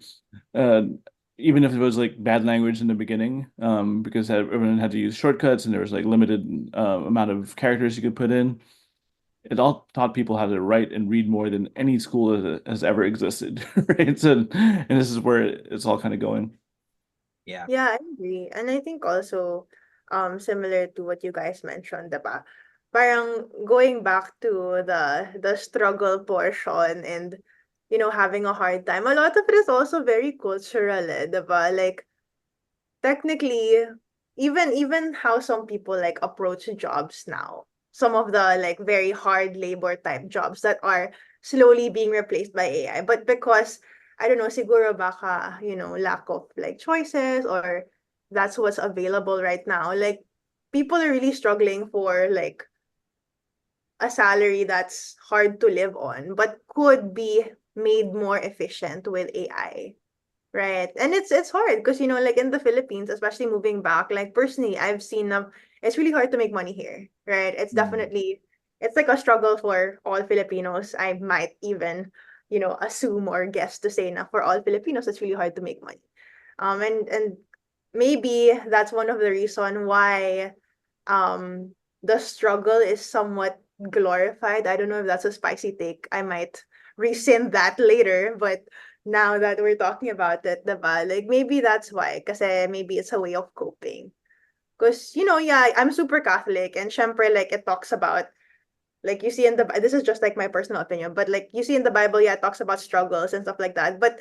even if it was like bad language in the beginning, because everyone had to use shortcuts and there was like limited amount of characters you could put in, it all taught people how to write and read more than any school has ever existed, right? So, and this is where it's all kind of going. Yeah. Yeah, I agree. And I think also, similar to what you guys mentioned, diba? Parang going back to the struggle portion and, having a hard time. A lot of it is also very cultural, diba? Like, technically, even how some people like approach jobs now, some of the like very hard labor type jobs that are slowly being replaced by AI, but because I don't know, siguro baka, lack of like choices, or that's what's available right now, like people are really struggling for like a salary that's hard to live on but could be made more efficient with AI. Right. And it's hard because like in the Philippines, especially moving back, like personally, I've seen it's really hard to make money here, right? It's definitely it's like a struggle for all Filipinos. I might even, assume or guess to say na for all Filipinos, it's really hard to make money. And maybe that's one of the reason why the struggle is somewhat glorified. I don't know if that's a spicy take. I might rescind that later, but now that we're talking about it, diba? Like maybe that's why. Kasi maybe it's a way of coping. Because, yeah, I'm super Catholic and syempre like it talks about like you see in the this is just like my personal opinion, but like you see in the Bible, yeah, it talks about struggles and stuff like that. But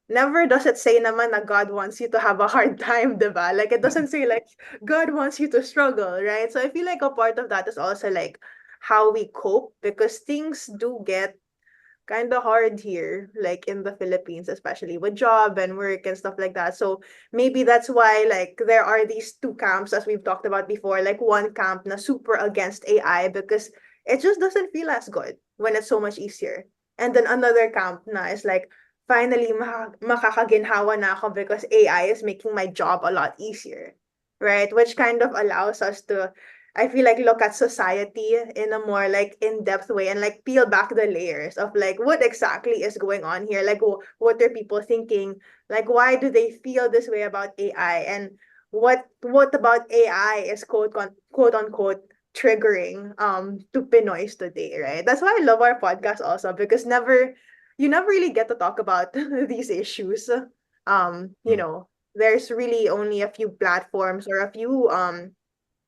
never does it say naman na God wants you to have a hard time, diba? Like it doesn't say like God wants you to struggle, right? So I feel like a part of that is also like how we cope because things do get kind of hard here, like in the Philippines, especially with job and work and stuff like that. So maybe that's why like there are these two camps as we've talked about before, like one camp na super against AI because it just doesn't feel as good when it's so much easier. And then another camp na is like, finally makakaginhawa na ako because AI is making my job a lot easier, right? Which kind of allows us to I feel like look at society in a more like in-depth way and like peel back the layers of like what exactly is going on here. Like what are people thinking? Like why do they feel this way about AI? And what about AI is quote unquote triggering to Pinoys today, right? That's why I love our podcast also because you never really get to talk about these issues. There's really only a few platforms or a few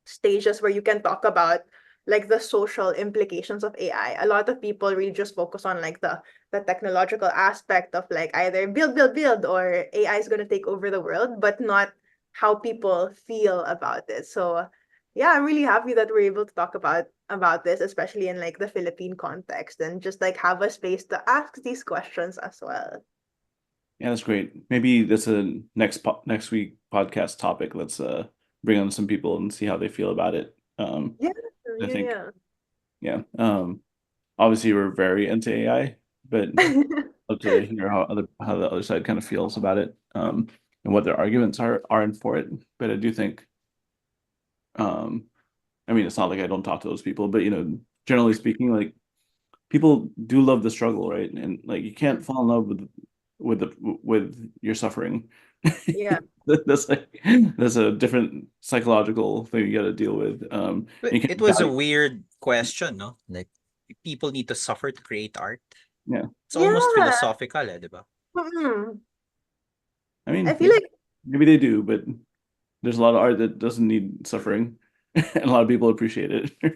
stages where you can talk about like the social implications of AI. A lot of people really just focus on like the technological aspect of like either build or AI is going to take over the world, but not how people feel about it. So yeah, I'm really happy that we're able to talk about this, especially in like the Philippine context, and just like have a space to ask these questions as well. Yeah, that's great. Maybe that's a next week podcast topic. Let's bring on some people and see how they feel about it. Yeah, I think yeah. yeah. Obviously we're very into AI, but love to hear how the other side kind of feels about it, and what their arguments are in for it. But I do think, I mean, it's not like I don't talk to those people, but generally speaking, like people do love the struggle, right? And like you can't fall in love with your suffering. Yeah. That's a different psychological thing you got to deal with. But you it can was a value, weird question, no? Like people need to suffer to create art. yeah. It's almost Yeah. philosophical, diba? I I mean, feel like maybe they do, but there's a lot of art that doesn't need suffering, and a lot of people appreciate it. kaya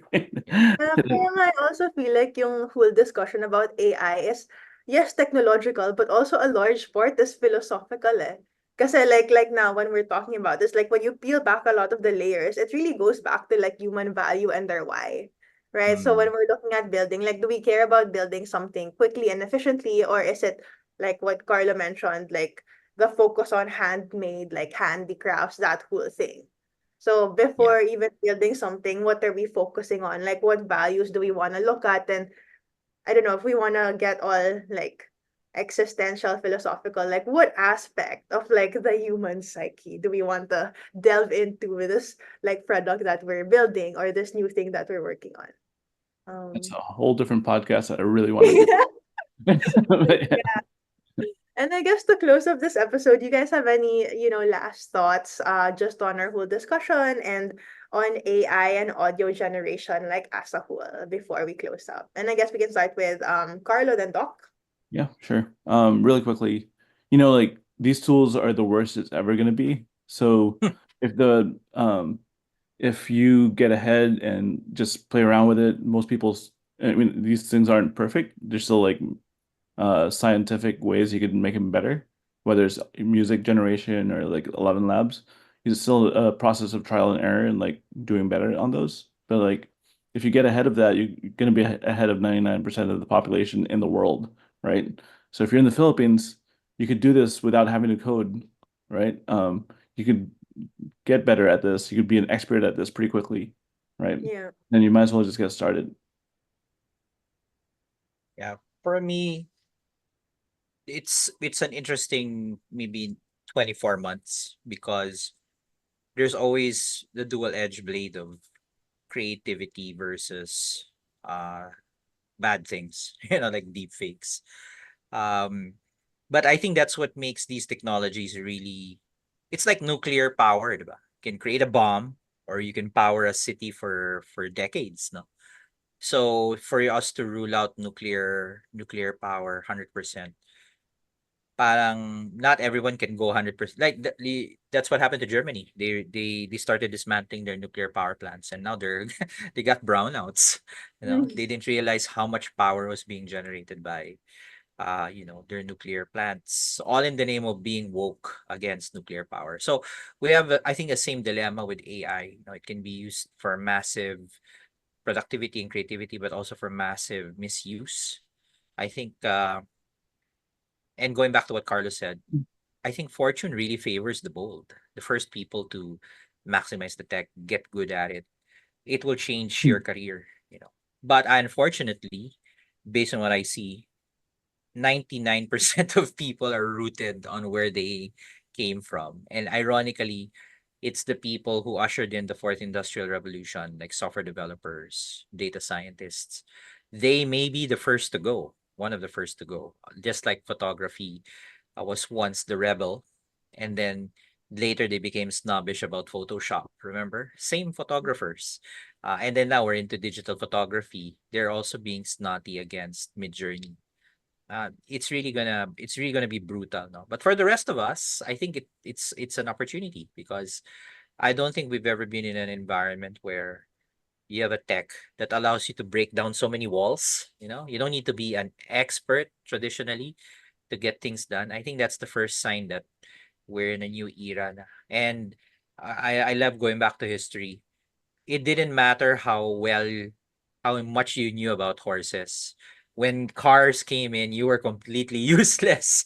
nga, I also feel like yung whole discussion about AI is, yes, technological, but also a large part is philosophical eh. Kasi like now when we're talking about this, like when you peel back a lot of the layers, it really goes back to like human value and their why. Right? So when we're looking at building, like do we care about building something quickly and efficiently, or is it like what Carlo mentioned, like the focus on handmade, like handicrafts, that whole thing? So before even building something, what are we focusing on? Like what values do we want to look at? And I don't know if we want to get all like existential, philosophical, like what aspect of like the human psyche do we want to delve into with this like product that we're building or this new thing that we're working on? That's a whole different podcast that I really want to do. But yeah. Yeah. And I guess to close up this episode, you guys have any, last thoughts just on our whole discussion and on AI and audio generation like as a whole before we close up? And I guess we can start with Carlo then Doc. Yeah, sure. Really quickly, like these tools are the worst it's ever going to be. So if you get ahead and just play around with it, I mean, these things aren't perfect. They're still like scientific ways you could make them better, whether it's music generation or like 11 Labs. It's still a process of trial and error and like doing better on those. But like if you get ahead of that, you're going to be ahead of 99% of the population in the world, right? So if you're in the Philippines, you could do this without having to code, right? You could get better at this. You could be an expert at this pretty quickly, right? Yeah. Then you might as well just get started. Yeah, for me, it's an interesting maybe 24 months because there's always the dual-edged blade of creativity versus bad things, like deep fakes. But I think that's what makes these technologies really, it's like nuclear power, diba? You can create a bomb or you can power a city for decades, no? So for us to rule out nuclear power 100%, parang not everyone can go 100%. Like that's what happened to Germany. They started dismantling their nuclear power plants and now they got brownouts. They didn't realize how much power was being generated by their nuclear plants, all in the name of being woke against nuclear power. So we have, I think, the same dilemma with AI. It can be used for massive productivity and creativity, but also for massive misuse. I think, and going back to what Carlos said, I think fortune really favors the bold, the first people to maximize the tech, get good at it. It will change your career. But unfortunately, based on what I see, 99% of people are rooted on where they came from. And ironically, it's the people who ushered in the fourth industrial revolution, like software developers, data scientists. They may be the first to go, one of the first to go, just like photography was once the rebel. And then later they became snobbish about Photoshop. Remember? Same photographers. And then now we're into digital photography. They're also being snotty against Midjourney. It's really gonna be brutal, no? But for the rest of us, I think it's an opportunity because I don't think we've ever been in an environment where you have a tech that allows you to break down so many walls. You don't need to be an expert traditionally to get things done. I think that's the first sign that we're in a new era na. And I love going back to history. It didn't matter how much you knew about horses. When cars came in, you were completely useless.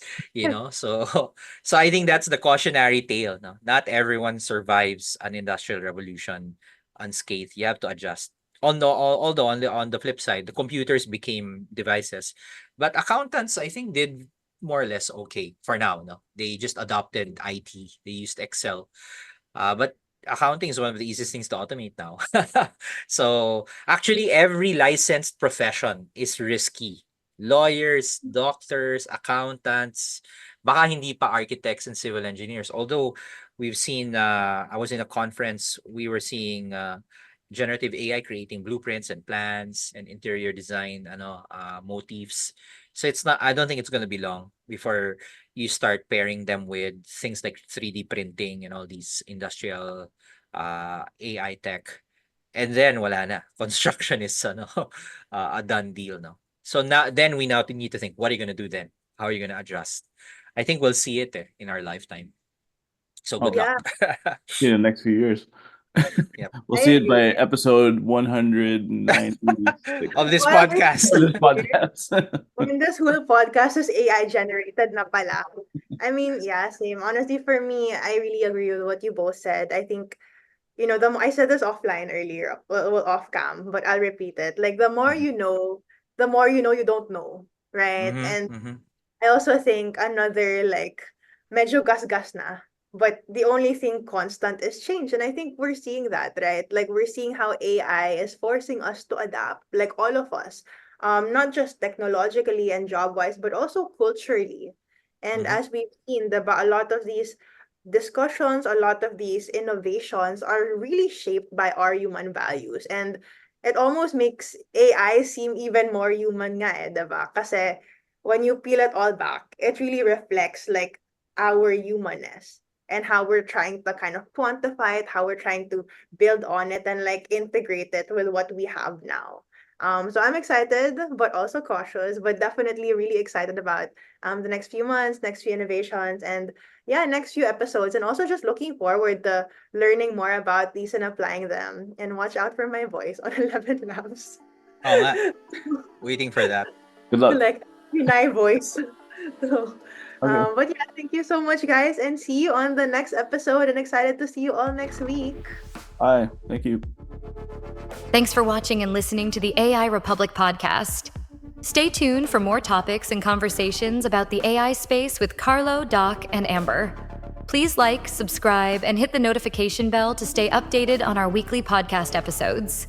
So I think that's the cautionary tale. No? Not everyone survives an industrial revolution unscathed. You have to adjust. Although on the flip side, the computers became devices, but accountants I think did more or less okay for now. No, they just adopted IT. They used Excel. But accounting is one of the easiest things to automate now. So actually, every licensed profession is risky. Lawyers, doctors, accountants, baka hindi pa architects and civil engineers. Although we've seen, I was in a conference, we were seeing generative AI creating blueprints and plans and interior design, motifs. So I don't think it's going to be long before you start pairing them with things like 3D printing and all these industrial AI tech. And then wala na. Construction is a done deal, no. So then we now need to think, what are you going to do then? How are you going to adjust? I think we'll see it in our lifetime. So good luck. See in the next few years. Yep. We'll see it by episode 190 of this podcast. Of this podcast. When this whole podcast is AI generated na pala. I mean, yeah, same. Honestly, for me, I really agree with what you both said. I think, I said this offline earlier, well, off cam, but I'll repeat it. Like, the more you know you don't know, right? And I also think another like medyo gas-gas na. But the only thing constant is change. And I think we're seeing that, right? Like we're seeing how AI is forcing us to adapt, like all of us. Not just technologically and job-wise, but also culturally. And Mhm. as we've seen, a lot of these discussions, a lot of these innovations are really shaped by our human values. And it almost makes AI seem even more human nga diba? Kasi when you peel it all back, it really reflects like our humanness and how we're trying to kind of quantify it, how we're trying to build on it and like integrate it with what we have now. So I'm excited, but also cautious, but definitely really excited about the next few months, next few innovations, and yeah, next few episodes, and also just looking forward to learning more about these and applying them. And watch out for my voice on 11 Labs. Oo nga. Waiting for that. Good luck. Like my voice. So, Okay. but yeah, thank you so much, guys, and see you on the next episode. And excited to see you all next week. Bye. Thank you. Thanks for watching and listening to the AI Republic podcast. Stay tuned for more topics and conversations about the AI space with Carlo, Doc, and Amber. Please like, subscribe, and hit the notification bell to stay updated on our weekly podcast episodes.